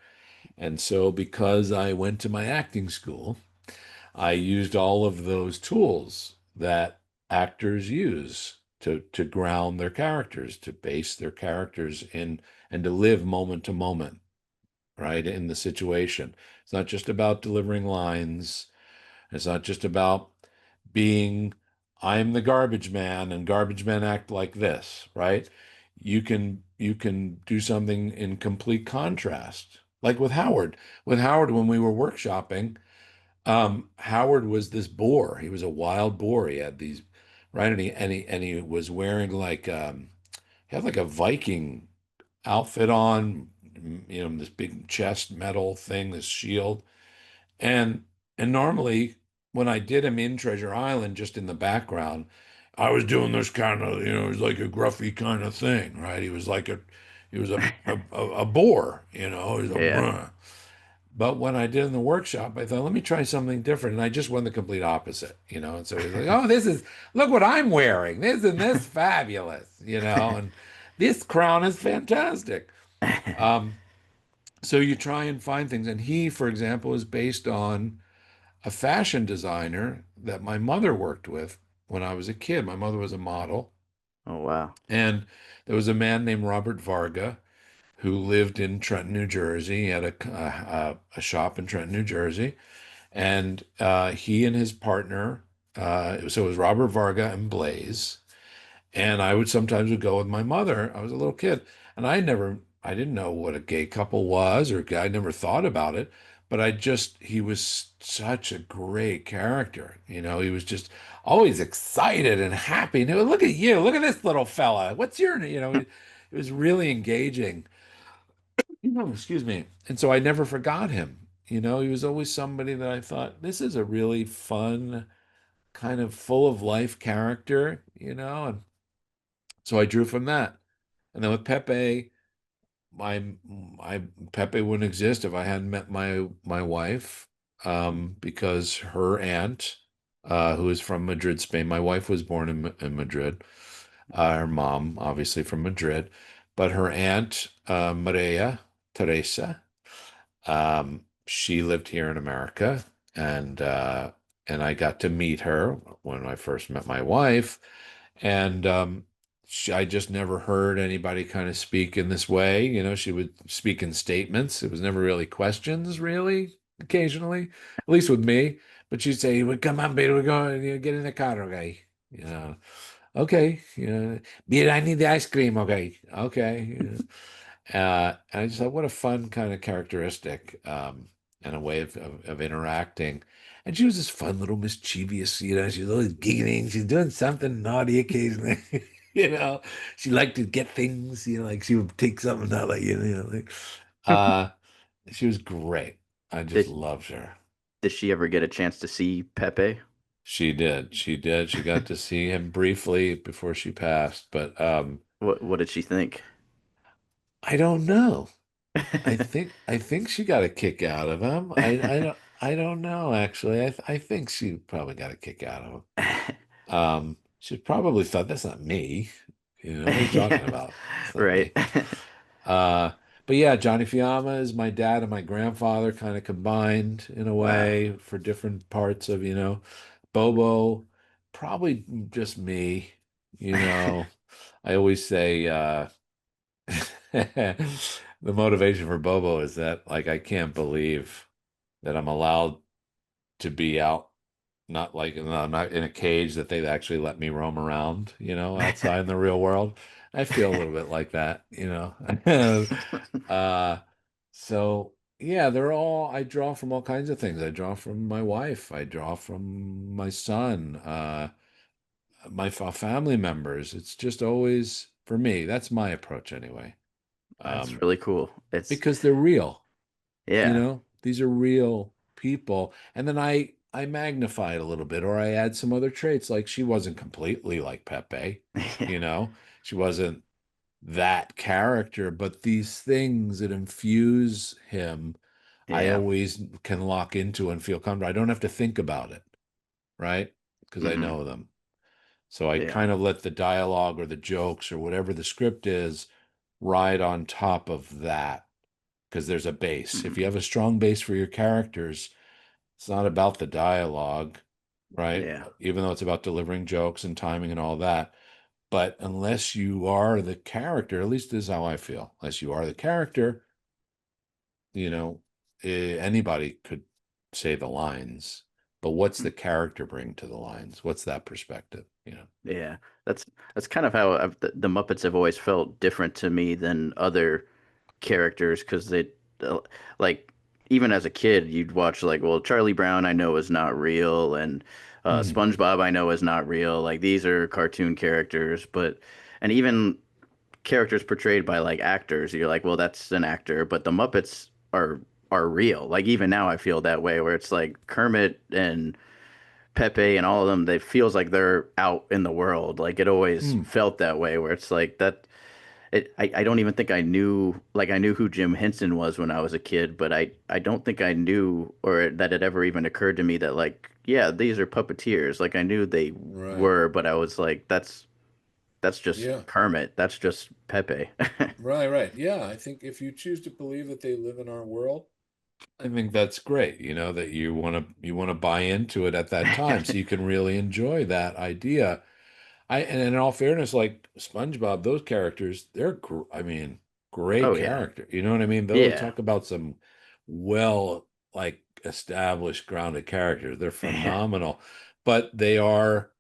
And so, because I went to my acting school, I used all of those tools that actors use to ground their characters, to base their characters in, and to live moment to moment, right, in the situation. It's not just about delivering lines. It's not just about being, I'm the garbage man and garbage men act like this, right? You can do something in complete contrast. Like with Howard. With Howard, when we were workshopping, Howard was this boar. He was a wild boar. He had these, right, and he was wearing like he had like a Viking outfit on, this big chest metal thing, this shield. And and normally when I did him in Treasure Island, just in the background, I was doing this kind of, it was like a gruffy kind of thing, right? He was a boar, he was a Yeah. bruh. But when I did in the workshop, I thought, let me try something different. And I just went the complete opposite, And so he's like, oh, look what I'm wearing. Isn't this fabulous? And this crown is fantastic. Um, so you try and find things. And he, for example, is based on a fashion designer that my mother worked with when I was a kid. My mother was a model, Oh, wow. and there was a man named Robert Varga who lived in Trenton, New Jersey. He had a shop in Trenton, New Jersey, and he and his partner, so it was Robert Varga and Blaze, and I would sometimes would go with my mother. I was a little kid, and I didn't know what a gay couple was, or I never thought about it. But he was such a great character. He was just always excited and happy. And look at you, look at this little fella. What's your, it was really engaging. Excuse me. And so I never forgot him. He was always somebody that I thought, this is a really fun, kind of full of life character, and so I drew from that. And then with Pepe, my Pepe wouldn't exist if I hadn't met my wife, because her aunt, who is from Madrid, Spain. My wife was born in Madrid. Her mom, obviously from Madrid, but her aunt, Maria Teresa, she lived here in America, and I got to meet her when I first met my wife, and I just never heard anybody kind of speak in this way. She would speak in statements. It was never really questions, really, occasionally, at least with me. But she'd say, "Well, come on, baby, we're going, get in the car, okay?" Okay, Beer, I need the ice cream, okay, okay. And I just thought, what a fun kind of characteristic, and a way of interacting. And she was this fun little mischievous, she was always giggling. She's doing something naughty occasionally. you know, she liked to get things, like she would take something out, like, uh, she was great. I just Did loved her. did she ever get a chance to see Pepe? She did. She did. She got to see him briefly before she passed, but What did she think? I don't know. I think she got a kick out of him. I don't know actually. I think she probably got a kick out of him. She probably thought, that's not me. What are you talking about? It's not Right. me. Uh, but yeah, Johnny Fiamma is my dad and my grandfather kind of combined in a Wow. way for different parts of, Bobo, probably just me, you know. I always say the motivation for Bobo is that, like, I can't believe that I'm allowed to be out, not like, no, I'm not in a cage, that they actually let me roam around, outside in the real world. I feel a little bit like that. uh, so yeah, I draw from all kinds of things. I draw from my wife. I draw from my son. my family members. It's just always for me. That's my approach anyway. That's Um, really cool. It's because they're real. yeah. These are real people. And then I magnify it a little bit, or I add some other traits. Like she wasn't completely like Pepe, you know, she wasn't that character, but these things that infuse him, I Yeah. always can lock into and feel comfortable. I don't have to think about it, right? Because I Hmm. know them. So I Yeah. kind of let the dialogue or the jokes or whatever the script is ride on top of that because there's a base. If you Hmm. have a strong base for your characters, it's not about the dialogue, right? Yeah. Even though it's about delivering jokes and timing and all that. But unless you are the character, at least this is how I feel, unless you are the character, you know, anybody could say the lines. But what's the character bring to the lines? What's that perspective? Yeah, that's that's kind of how the Muppets have always felt different to me than other characters because like even as a kid you'd watch like well Charlie Brown I know is not real and Mhm. SpongeBob I know is not real like these are cartoon characters but and even characters portrayed by like actors you're like well that's an actor but the Muppets are real like even now I feel that way where it's like Kermit and Pepe and all of them, they feels like they're out in the world. Like it always Mm, felt that way, where it's like that. I don't even think I knew like I knew who Jim Henson was when I was a kid, but I don't think I knew or that it ever even occurred to me that like yeah these are puppeteers. Like I knew they right. were, but I was like that's just Yeah. Kermit. That's just Pepe. Right, right. Yeah, I think if you choose to believe that they live in our world, I think that's great, that you want to buy into it at that time so you can really enjoy that idea. And in all fairness, like SpongeBob, those characters, I mean, great Oh yeah, character. You know what I mean? They'll yeah, talk about some well, like established, grounded characters. They're yeah, phenomenal, but they are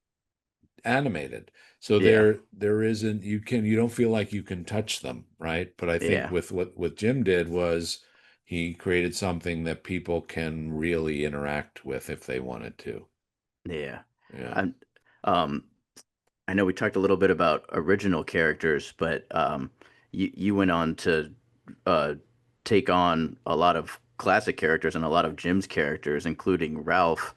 animated. So yeah, there isn't you don't feel like you can touch them, right? But I think yeah, with what Jim did was he created something that people can really interact with if they wanted to. yeah. Yeah. I'm um I know we talked a little bit about original characters, but you went on to uh, take on a lot of classic characters and a lot of Jim's characters, including Ralph.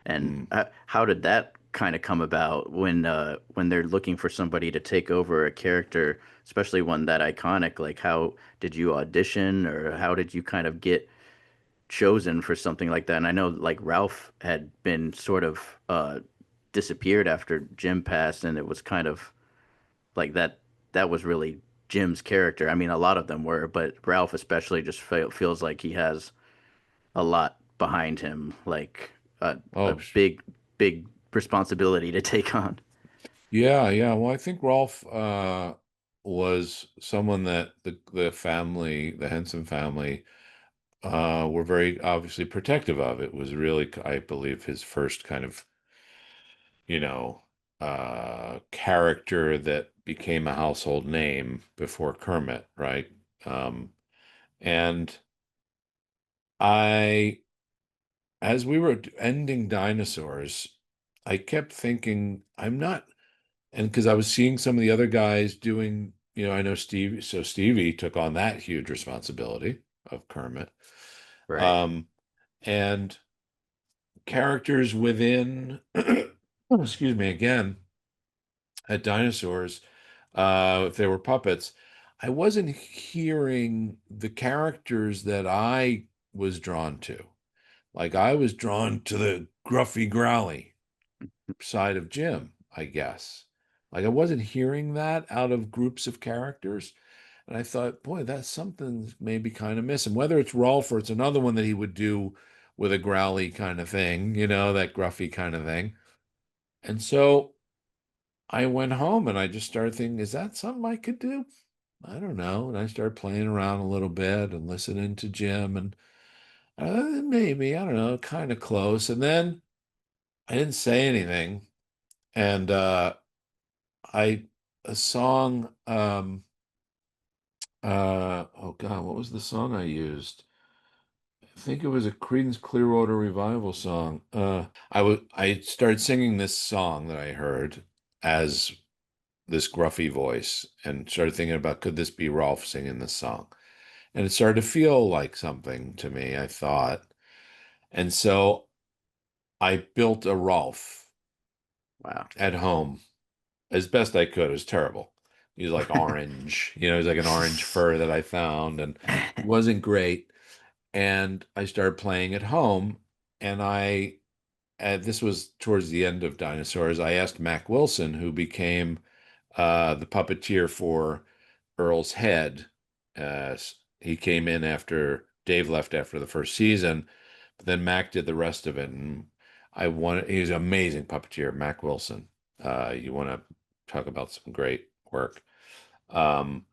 And Mm. how did that kind of come about when they're looking for somebody to take over a character, especially one that iconic? Like, how did you audition, or how did you kind of get chosen for something like that? And I know like Ralph had been sort of disappeared after Jim passed, and it was kind of like that was really Jim's character. I mean, a lot of them were, but Ralph especially just feels like he has a lot behind him, like a Oh, big responsibility to take on. yeah, yeah. Well, I think Rolf was someone that the family, the Henson family, were very obviously protective of. It was really, I believe, his first kind of, you know, character that became a household name before Kermit, right? Um, and I, as we were ending dinosaurs, I kept thinking, I'm not. And because I was seeing some of the other guys doing, I know Steve, so Stevie took on that huge responsibility of Kermit. Right. Um, and characters within, excuse me, again, at dinosaurs, if they were puppets, I wasn't hearing the characters that I was drawn to. Like I was drawn to the gruffy, growly side of Jim, I guess. Like I wasn't hearing that out of groups of characters. And I thought, boy, that's something maybe kind of missing. Whether it's Rolf or it's another one that he would do with a growly kind of thing, that gruffy kind of thing. And so I went home and I just started thinking, is that something I could do? I don't know. And I started playing around a little bit and listening to Jim and maybe, I don't know, kind of close. And then I didn't say anything. And I a song oh God, what was the song I used? I think it was a Creedence Clearwater Revival song. I started singing this song that I heard, as this gruffy voice and started thinking about could this be Rowlf singing this song? And it started to feel like something to me, I thought. And so I built a Rowlf Wow. at home as best I could. It was terrible. He was like orange, he's like an orange fur that I found, and he wasn't great. And I started playing at home, and this was towards the end of Dinosaurs. I asked Mac Wilson, who became the puppeteer for Earl's Head. Uh, he came in after Dave left after the first season, but then Mac did the rest of it. And he's an amazing puppeteer, Mac Wilson. You want to talk about some great work. Um,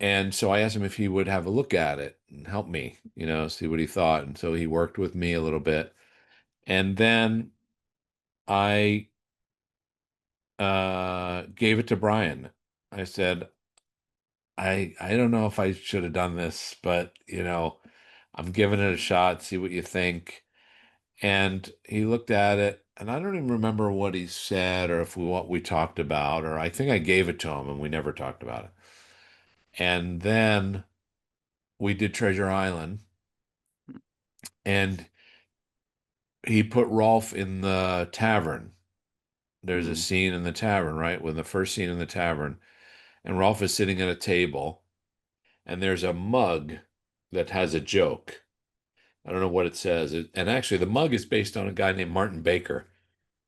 and so I asked him if he would have a look at it and help me, see what he thought. And so he worked with me a little bit. And then I gave it to Brian. I said, I don't know if I should have done this, but I'm giving it a shot, see what you think. And he looked at it, and I don't even remember what he said or if what we talked about, or I think I gave it to him and we never talked about it. And then we did Treasure Island, and he put Rolf in the tavern. There's a Mm, scene in the tavern, right? When the first scene in the tavern, and Rolf is sitting at a table, and there's a mug that has a joke. I don't know what it says. And actually, the mug is based on a guy named Martin Baker.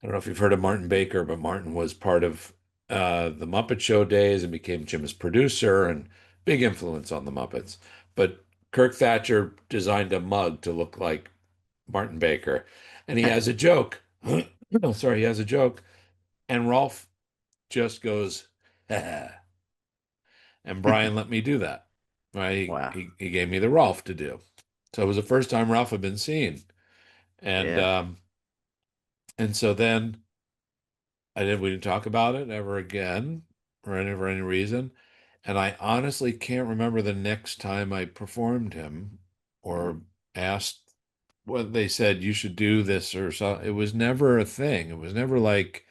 I don't know if you've heard of Martin Baker, but Martin was part of the Muppet Show days and became Jim's producer and big influence on the Muppets. But Kirk Thatcher designed a mug to look like Martin Baker, and he has a joke. Oh, sorry, he has a joke, and Rolf just goes, and Brian let me do that. Right? wow. He gave me the Rolf to do. So it was the first time Rolf had been seen. And Yeah. um, and so then we didn't talk about it ever again for any reason. And I honestly can't remember the next time I performed him Mm, or asked what they said you should do this or so. It was never a thing. It was never like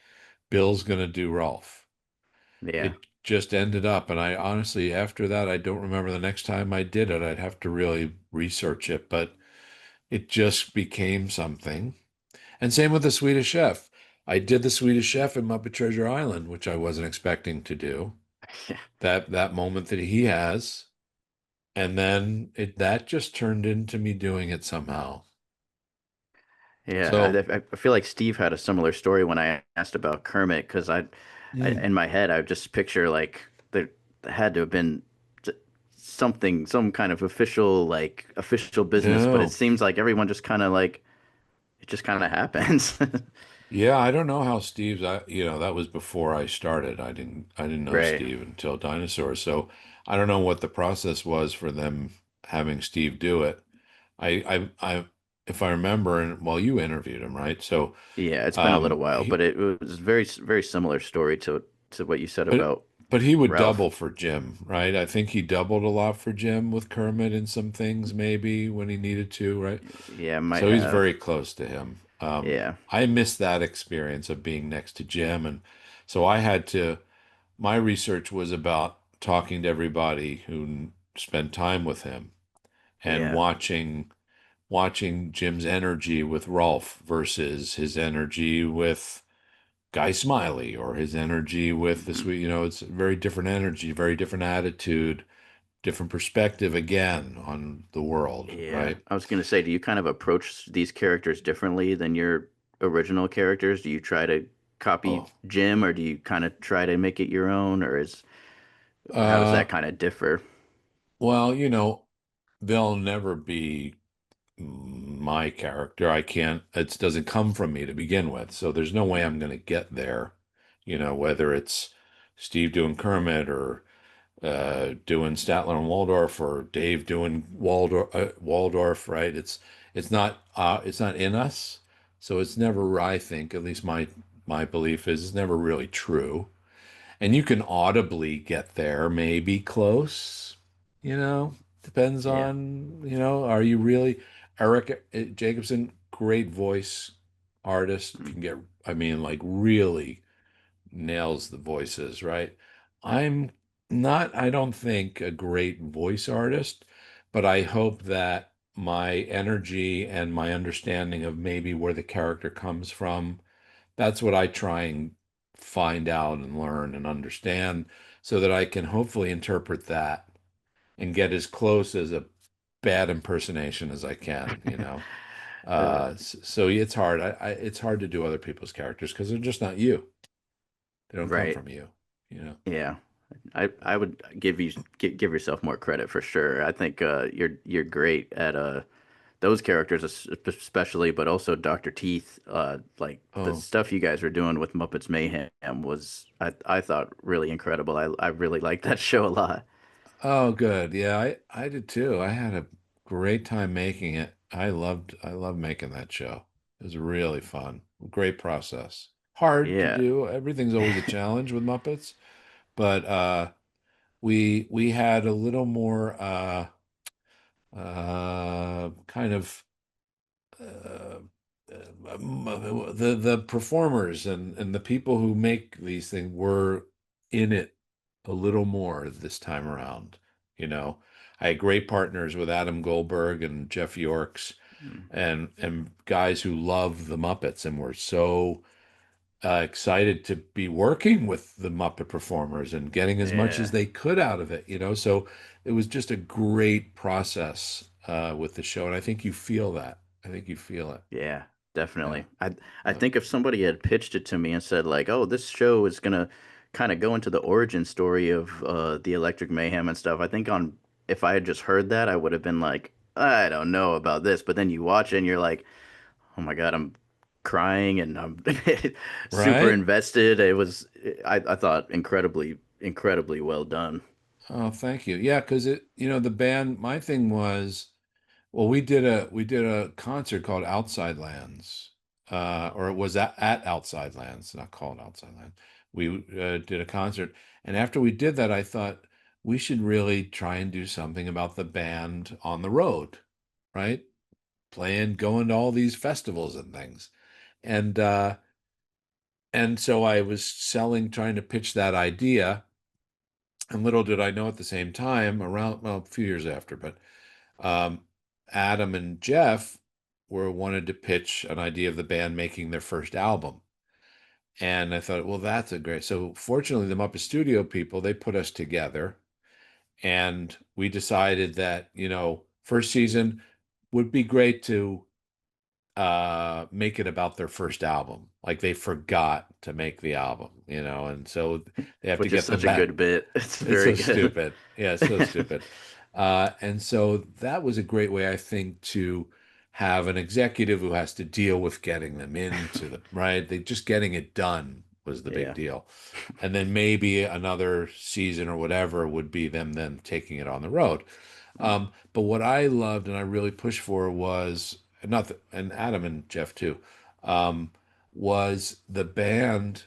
Bill's gonna do Rolf. yeah. It just ended up, and I honestly, after that, I don't remember the next time I did it. I'd have to really research it, but it just became something. And same with the Swedish Chef. I did the Swedish Chef in Muppet Treasure Island, which I wasn't expecting to do. That moment that he has, and then that just turned into me doing it somehow. Yeah, So, I feel like Steve had a similar story when I asked about Kermit because mm, in my head I would just picture like there had to have been t- something, some kind of official business, but it no, seems like everyone just kind of like it just kind of happens. yeah, I don't know how Steve's. That was before I started. I didn't know Right. Steve until Dinosaur, so I don't know what the process was for them having Steve do it. I if I remember, and well, you interviewed him, right? So, Yeah, it's been a little while, he but it was very similar story to what you said but about but he would Ralph. double for Jim, right? I think he doubled a lot for Jim with Kermit in some things, maybe when he needed to, right? Yeah, might So he's have. very close to him. Yeah. I missed that experience of being next to Jim, and so I had to. My research was about talking to everybody who spent time with him and Yeah. watching Jim's energy with Rolf versus his energy with Guy Smiley or his energy with the Mhm. sweet, it's a very different energy, very different attitude, different perspective again on the world, Yeah, right? I was gonna say, do you kind of approach these characters differently than your original characters? Do you try to copy Oh, Jim, or do you kind of try to make it your own, or is how does uh, that kind of differ? well, they'll never be my character. I can't, it doesn't come from me to begin with. So there's no way I'm going to get there, whether it's Steve doing Kermit or doing Statler and Waldorf or Dave doing Waldorf, right? It's not in us. So it's never, I think, at least my belief is it's never really true. And you can audibly get there, maybe close, depends Yeah. on, are you really Eric Jacobson, great voice artist, Mm. can get, I mean, like really nails the voices, right? I'm not, I don't think, a great voice artist, but I hope that my energy and my understanding of maybe where the character comes from, that's what I try and find out and learn and understand so that I can hopefully interpret that and get as close as a bad impersonation as I can, you know? Uh, So it's hard. It's hard to do other people's characters because they're just not you. They don't come right. from you, you know? Yeah. I would give yourself more credit for sure. I think you're great at those characters especially, but also Dr. Teeth. Like the Oh, stuff you guys were doing with Muppets Mayhem was I thought really incredible. I really liked that show a lot. oh, good. Yeah, I did too. I had a great time making it. I loved making that show. It was really fun. Great process. Hard to Yeah. do. Everything's always a challenge with Muppets, but we had a little more kind of uh, the performers and the people who make these things were in it a little more this time around. You know, I had great partners with Adam Goldberg and Jeff Yorks Mm. and guys who love the Muppets and were so excited to be working with the Muppet performers and getting as much as Yeah. they could out of it, you know. So it was just a great process with the show, and I think you feel that. I think you feel it. Yeah, Yeah. definitely. I Uh, think if somebody had pitched it to me and said like, "Oh, this show is gonna kind of go into the origin story of the Electric Mayhem and stuff," I think on if I had just heard that, I would have been like, "I don't know about this." But then you watch it and you're like, "Oh my God, I'm crying and I'm super right? invested." It was I thought incredibly well done. Oh, thank you. Yeah, because the band, my thing was, well, we did a concert called Outside Lands, or it was at Outside Lands, not called Outside Lands. We did a concert, and after we did that, I thought we should really try and do something about the band on the road, right? Playing, going to all these festivals and things, and uh, and so I was trying to pitch that idea, and little did I know at the same time, around well, a few years after, but um, Adam and Jeff were wanted to pitch an idea of the band making their first album. And I thought, well, that's a great. So fortunately, the Muppet Studio people, they put us together and we decided that, first season would be great to make it about their first album. Like they forgot to make the album, and so they have to Which is get them such a back. good bit. It's It's very so good. stupid. Yeah, it's so stupid. And so that was a great way, I think, to have an executive who has to deal with getting them into the right. They just getting it done was the big Yeah. deal. And then maybe another season or whatever would be them then taking it on the road. But what I loved and I really pushed for was not the, and Adam and Jeff too, um, was the band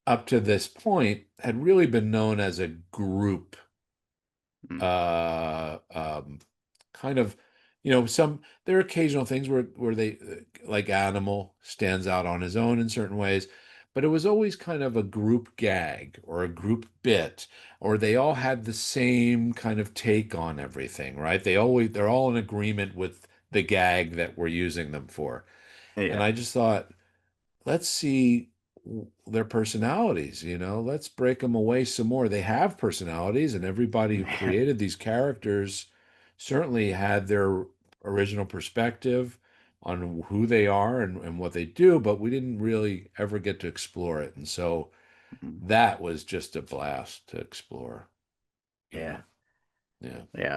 up to this point had really been known as a group, Mm. uh, um, kind of, some there are occasional things where they like Animal stands out on his own in certain ways, but it was always kind of a group gag or a group bit, or they all had the same kind of take on everything, right? They're all in agreement with the gag that we're using them for. And Yeah. I just thought, let's see their personalities, let's break them away some more. They have personalities, and everybody who Man. created these characters certainly had their original perspective on who they are and what they do, but we didn't really ever get to explore it. And so Mm. that was just a blast to explore, you Yeah. know. Yeah. Yeah,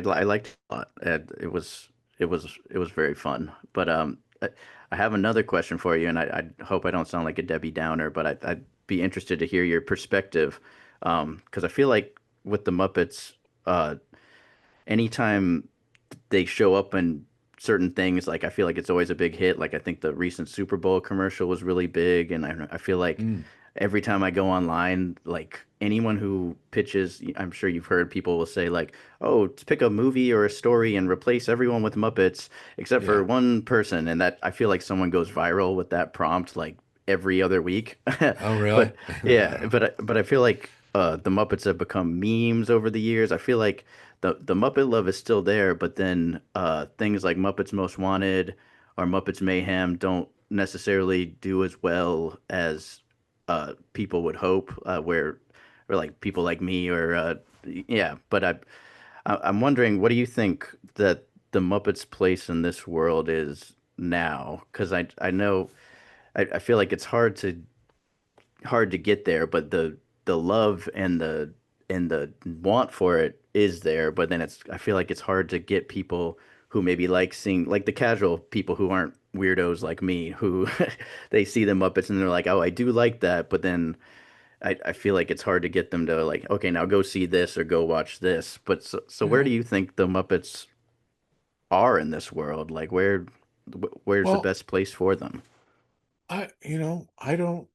I liked it a lot. It was very fun. But I have another question for you, and I hope I don't sound like a Debbie Downer, but I'd be interested to hear your perspective, because I feel like with the Muppets, uh, anytime they show up in certain things, like I feel like it's always a big hit. Like I think the recent Super Bowl commercial was really big, and I feel like Mm, every time I go online, like anyone who pitches, I'm sure you've heard people will say like, "Oh, let's pick a movie or a story and replace everyone with Muppets except for yeah. one person," and that I feel like someone goes viral with that prompt like every other week. Oh, really? But yeah, but I feel like the Muppets have become memes over the years. I feel like the Muppet love is still there, but then things like Muppets Most Wanted or Muppets Mayhem don't necessarily do as well as people would hope. Where or like people like me or yeah, but I'm wondering, what do you think that the Muppets' place in this world is now? Because I know I feel like it's hard to get there, but the love and the want for it is there. But then I feel like it's hard to get people who maybe like seeing like the casual people who aren't weirdos like me who they see the Muppets and they're like, oh, I do like that, but then I feel like it's hard to get them to like, okay, now go see this or go watch this. But so where Yeah. do you think the Muppets are in this world? Like where's the Well, best place for them? I don't,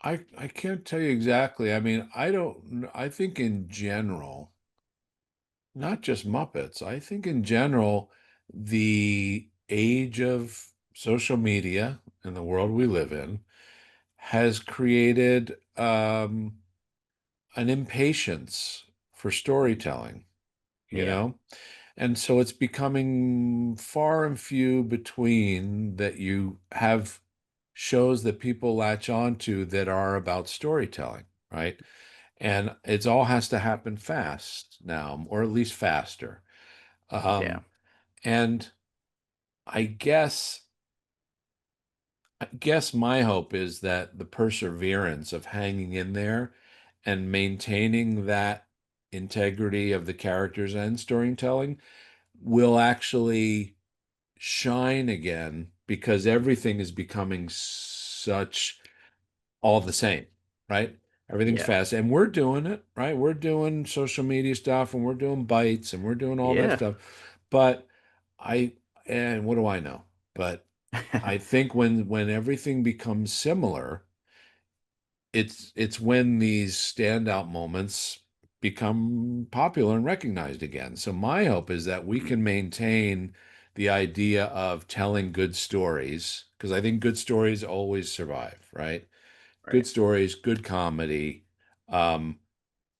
I can't tell you exactly. I mean, I think in general, not just Muppets, I think in general, the age of social media and the world we live in has created an impatience for storytelling, you Yeah, know? And so it's becoming far and few between that you have shows that people latch on to that are about storytelling, right? And it's all has to happen fast now, or at least faster. yeah, Um, and I guess I guess my hope is that the perseverance of hanging in there and maintaining that integrity of the characters and storytelling will actually shine again because everything is becoming such all the same, right? Everything's yeah, fast. And we're doing it, right? We're doing social media stuff and we're doing bites and we're doing all that yeah, stuff. But I, and what do I know? But I think when everything becomes similar, it's when these standout moments become popular and recognized again. So my hope is that we Mhm. can maintain the idea of telling good stories because I think good stories always survive, right? Good Right. stories, good comedy. Um,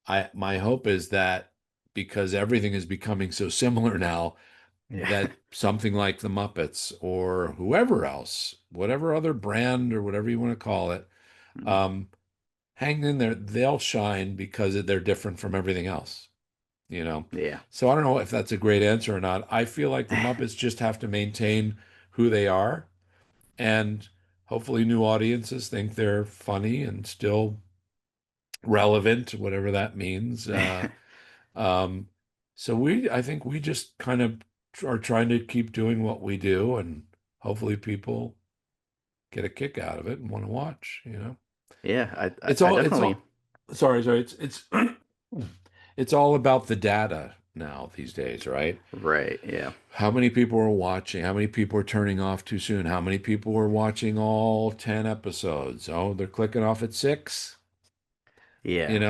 I my hope is that because everything is becoming so similar now, Yeah. that something like the Muppets or whoever else, whatever other brand or whatever you want to call it, Mhm. um, hang in there. They'll shine because they're different from everything else, you know? Yeah. So I don't know if that's a great answer or not. I feel like the Muppets just have to maintain who they are, and hopefully new audiences think they're funny and still relevant, whatever that means. Um, so I think we just kind of are trying to keep doing what we do, and hopefully people get a kick out of it and want to watch, you know? Yeah, It's definitely all, sorry, it's it's all about the data now these days, right? right. Yeah. How many people are watching? How many people are turning off too soon? How many people are watching all 10 episodes? Oh, they're clicking off at six. Yeah.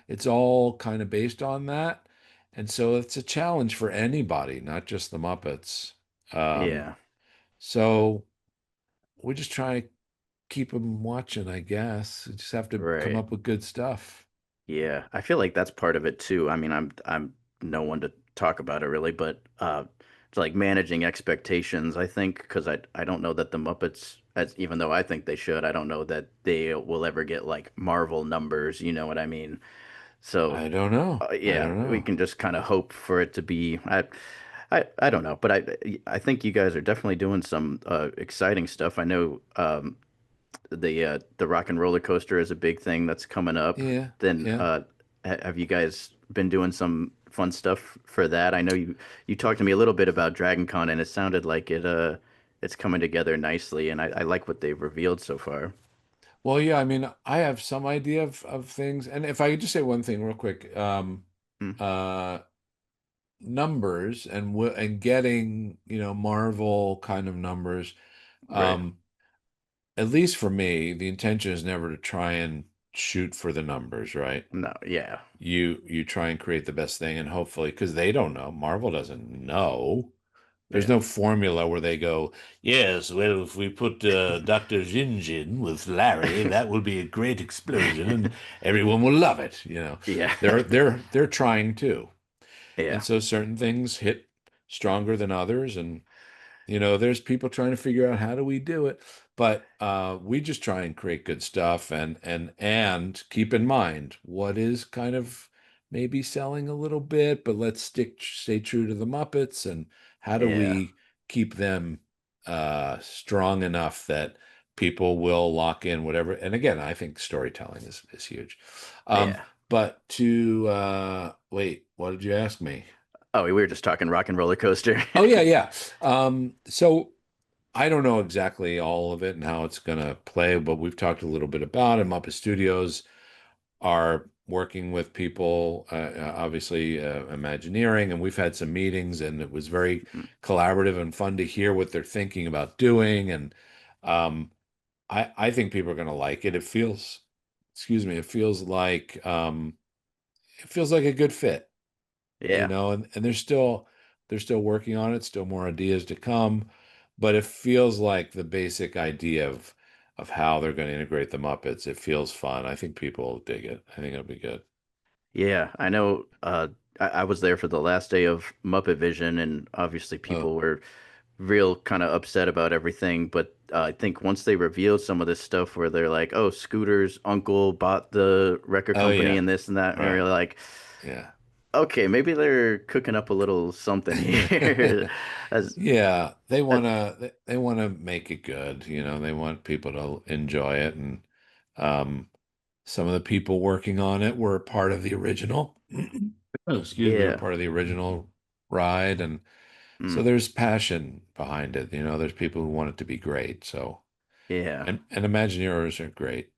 It's all kind of based on that. And so it's a challenge for anybody, not just the Muppets. Um, Yeah. so we just try to keep them watching, I guess. We just have to come Right. up with good stuff. Yeah, I feel like that's part of it too. I mean, I'm no one to talk about it really, but it's like managing expectations, I think, because I don't know that the Muppets, as even though I think they should, I don't know that they will ever get like Marvel numbers, you know what I mean? So, I don't know. I yeah, don't we know. can just kind of hope for it to be I don't know, but I think you guys are definitely doing some exciting stuff. I know the rock and roller coaster is a big thing that's coming up. Yeah, Then yeah. have you guys been doing some fun stuff for that? I know you talked to me a little bit about Dragon Con and it sounded like it's coming together nicely and I like what they've revealed so far. Well, yeah, I mean, I have some idea of things. And if I could just say one thing real quick, Mm, uh, numbers and getting, Marvel kind of numbers, right. um, at least for me, the intention is never to try and shoot for the numbers, right? No, yeah. You try and create the best thing and hopefully, because they don't know, Marvel doesn't know. There's Yeah. no formula where they go, yes, well, if we put Dr. Ginjin with Larry, that will be a great explosion and everyone will love it. Yeah. They're trying too. And Yeah. so certain things hit stronger than others. And there's people trying to figure out how do we do it. But we just try and create good stuff and keep in mind what is kind of maybe selling a little bit, but let's stay true to the Muppets and how do Yeah. we keep them strong enough that people will lock in whatever. And again, I think storytelling is huge. Um, Yeah. but to wait, what did you ask me? Oh, we were just talking rock and roller coaster. Oh yeah, yeah. So I don't know exactly all of it and how it's going to play, but we've talked a little bit about it. Muppet Studios are working with people, obviously Imagineering, and we've had some meetings, and it was very collaborative and fun to hear what they're thinking about doing. And um, I think people are going to like it. Excuse me, it feels like a good fit. Yeah. And they're still working on it, still more ideas to come, but it feels like the basic idea of how they're going to integrate the Muppets. It feels fun. I think people will dig it. I think it'll be good. Yeah. I know I was there for the last day of Muppet Vision, and obviously Oh, people were real kind of upset about everything. But I think once they revealed some of this stuff where they're like, oh, Scooter's uncle bought the record oh company yeah, and this and that, and you're right, like, yeah. okay, maybe they're cooking up a little something here. As Yeah, they uh, want to they want to make it good. They want people to enjoy it, and um, some of the people working on it were part of the original. Excuse me, were yeah. part of the original ride, and so Mm, there's passion behind it. There's people who want it to be great. So, yeah. and Imagineers are great.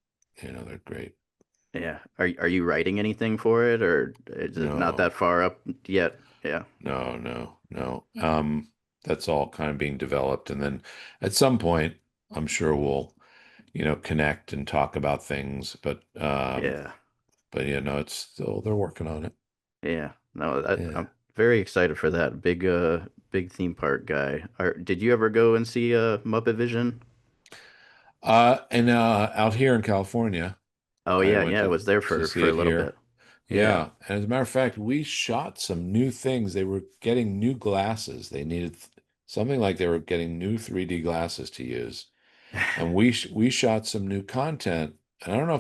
They're great. Yeah. Are you writing anything for it, or is it not that No, far up yet? Yeah. no, no, no. That's all kind of being developed, and then at some point, I'm sure we'll, connect and talk about things. Yeah. But it's still they're working on it. Yeah. No, Yeah. I'm very excited for that. Big theme park guy. Did you ever go and see Muppet Vision? And out here in California, Oh I yeah, went yeah. I was there to see for a it little here. bit. Yeah. Yeah. And as a matter of fact, we shot some new things. They were getting new glasses. They needed something like they were getting new 3D glasses to use. And we shot some new content. And I don't know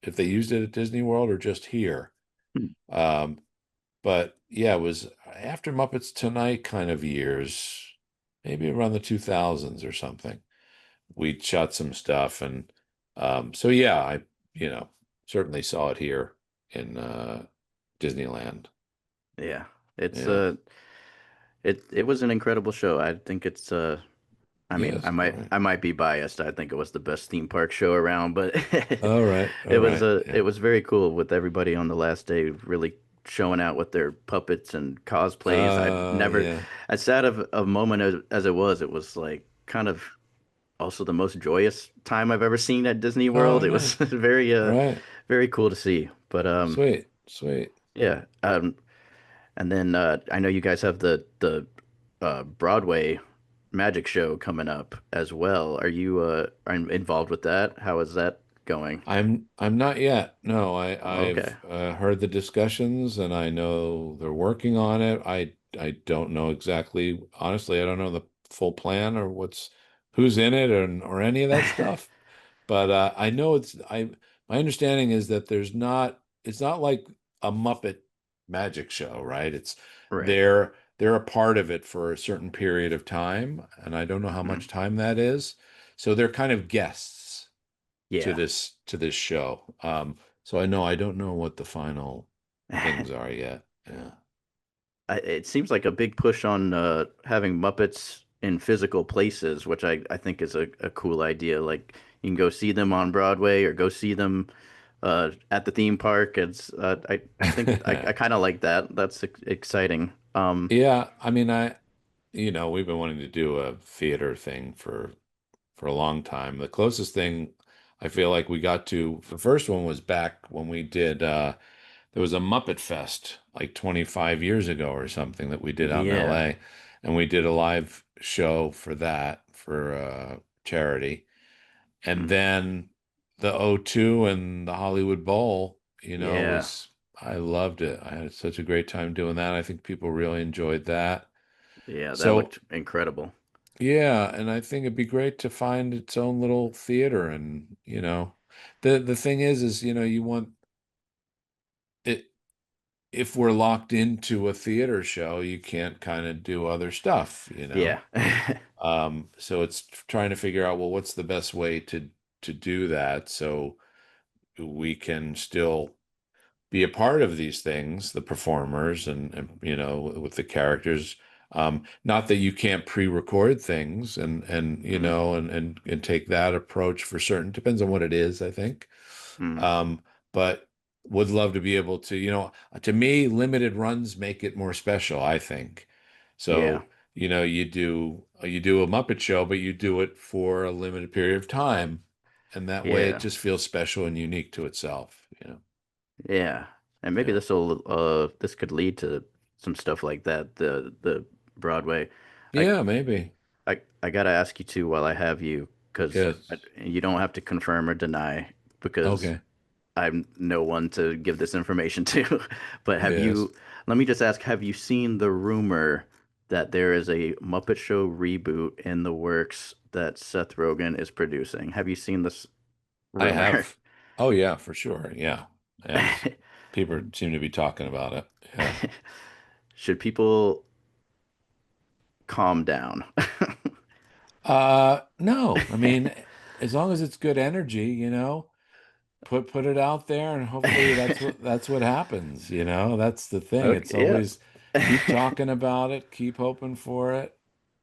if they used it at Disney World or just here. Um, but yeah, it was after Muppets Tonight kind of years, maybe around the 2000s or something. We shot some stuff, and so yeah, I you know certainly saw it here in Disneyland. Yeah. It's Yeah, it was an incredible show. I think it's I mean, yes, all right, I might be biased. I think it was the best theme park show around, but all right, all right, it yeah, was very cool with everybody on the last day really showing out with their puppets and cosplays. yeah, As sad of a moment as it was like kind of also the most joyous time I've ever seen at Disney oh, World. It was nice, all right, very cool to see. But sweet, sweet. yeah, and then I know you guys have the Broadway magic show coming up as well. Are you involved with that? How is that going? I'm not yet. No, Okay. I've heard the discussions and I know they're working on it. I don't know exactly. Honestly, I don't know the full plan or who's in it or any of that stuff. But I know my understanding is that it's not like a Muppet magic show, right? Right. They're a part of it for a certain period of time, and I don't know how Hmm. much time that is. So they're kind of guests Yeah. to this show. So I don't know what the final things are yet. Yeah. It seems like a big push on having Muppets in physical places, which I think is a cool idea. Like you can go see them on Broadway or go see them at the theme park. I think I kind of like that. That's exciting. Yeah, I mean, we've been wanting to do a theater thing for a long time. The closest thing I feel like we got to, the first one was back when we did there was a Muppet Fest like 25 years ago or something that we did out in Yeah. LA. and we did a live show for that for charity. And Mm. then the O2 and the Hollywood Bowl, Yeah. was I loved it. I had such a great time doing that. I think people really enjoyed that. Yeah, that So looked incredible. yeah, and I think it'd be great to find its own little theater. And the thing is you want it. If we're locked into a theater show, you can't kind of do other stuff. Yeah. So it's trying to figure out, well, what's the best way to do that so we can still be a part of these things, the performers, and with the characters. Not that you can't pre-record things and you Mm. know and take that approach for certain. Depends on what it is, I think. Mm. But would love to be able to, to me, limited runs make it more special, I think. Yeah. So, you do a Muppet show, but you do it for a limited period of time. And that way it Yeah. just feels special and unique to itself. Yeah. And maybe Yeah. this could lead to some stuff like that, the Broadway. I Yeah, maybe. I gotta ask you too while I have you, because Yes. you don't have to confirm or deny because Okay. I'm no one to give this information to. But Yes. let me just ask, have you seen the rumor that there is a Muppet Show reboot in the works that Seth Rogen is producing? Have you seen this I rumor? have. Oh yeah, for sure. Yeah. Yes. People seem to be talking about it. Yeah. Should people calm down? No. I mean, as long as it's good energy, put it out there and hopefully that's what happens. That's the thing. It's Okay, always keep yeah. talking about it, keep hoping for it.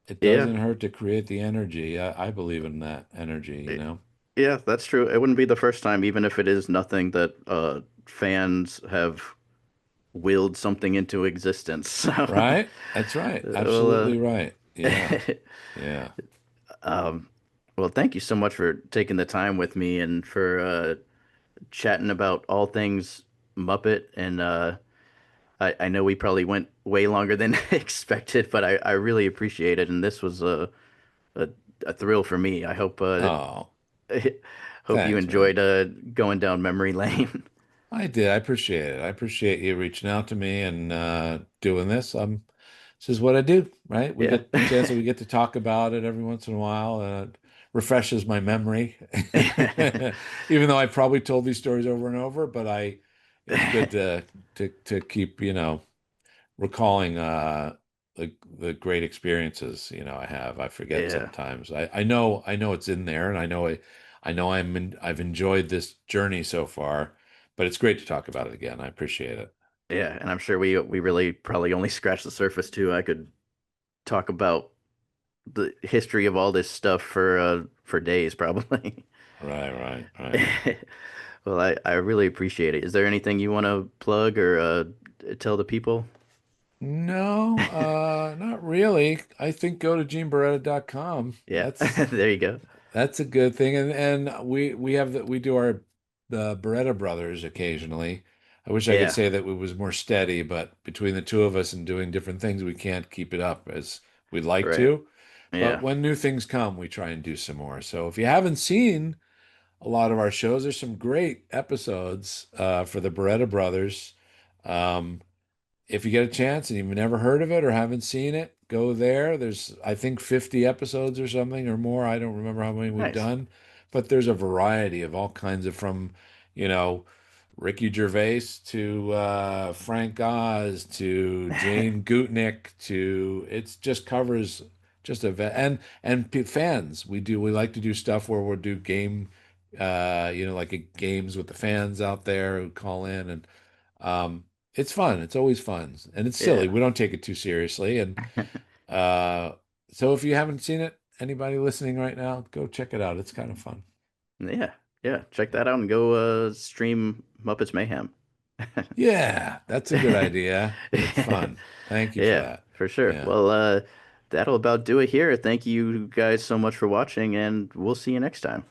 It Yeah. doesn't hurt to create the energy. I believe in that energy. Yeah, that's true. It wouldn't be the first time, even if it is nothing that fans have willed something into existence. So, Right? That's right. well, Absolutely right. Yeah. Yeah. um, well, thank you so much for taking the time with me and for chatting about all things Muppet. And I know we probably went way longer than expected, but I really appreciate it. And this was a, a thrill for me. I hope Oh, hope you thanks, man. enjoyed going down memory lane. I did. I appreciate it. I appreciate you reaching out to me and doing this. This is what I do, right? We Yeah. get the chance that we get to talk about it every once in a while. It refreshes my memory, even though I probably told these stories over and over. But it's good to keep, recalling the great experiences I have. I forget Yeah. sometimes. I know it's in there, and I've enjoyed this journey so far, but it's great to talk about it again. I appreciate it. Yeah, and I'm sure we really probably only scratched the surface too. I could talk about the history of all this stuff for days probably. Right, right, right. Well, I really appreciate it. Is there anything you want to plug or tell the people? No, not really. I think go to GeneBarretta.com. Yeah. That's There you go. That's a good thing, and we do our the Beretta brothers occasionally. I wish I could Yeah, say that it was more steady, but between the two of us and doing different things, we can't keep it up as we'd like right. to. But Yeah. when new things come, we try and do some more. So if you haven't seen a lot of our shows, there's some great episodes for the Beretta brothers. Um, if you get a chance and you've never heard of it or haven't seen it, go there. There's, I think, 50 episodes or something or more. I don't remember how many we've Nice. done, but there's a variety of all kinds of from, you know, Ricky Gervais to Frank Oz to Jane Gutnick to it just covers just fans. We like to do stuff where we'll do like games with the fans out there who call in and um, it's fun. It's always fun, and it's silly. Yeah. We don't take it too seriously. And uh, so, if you haven't seen it, anybody listening right now, go check it out. It's kind of fun. Yeah. Yeah. Check that out and go stream Muppets Mayhem. Yeah, that's a good idea. It's fun. Thank you for Yeah, that. for sure. Yeah. Well, that'll about do it here. Thank you guys so much for watching, and we'll see you next time.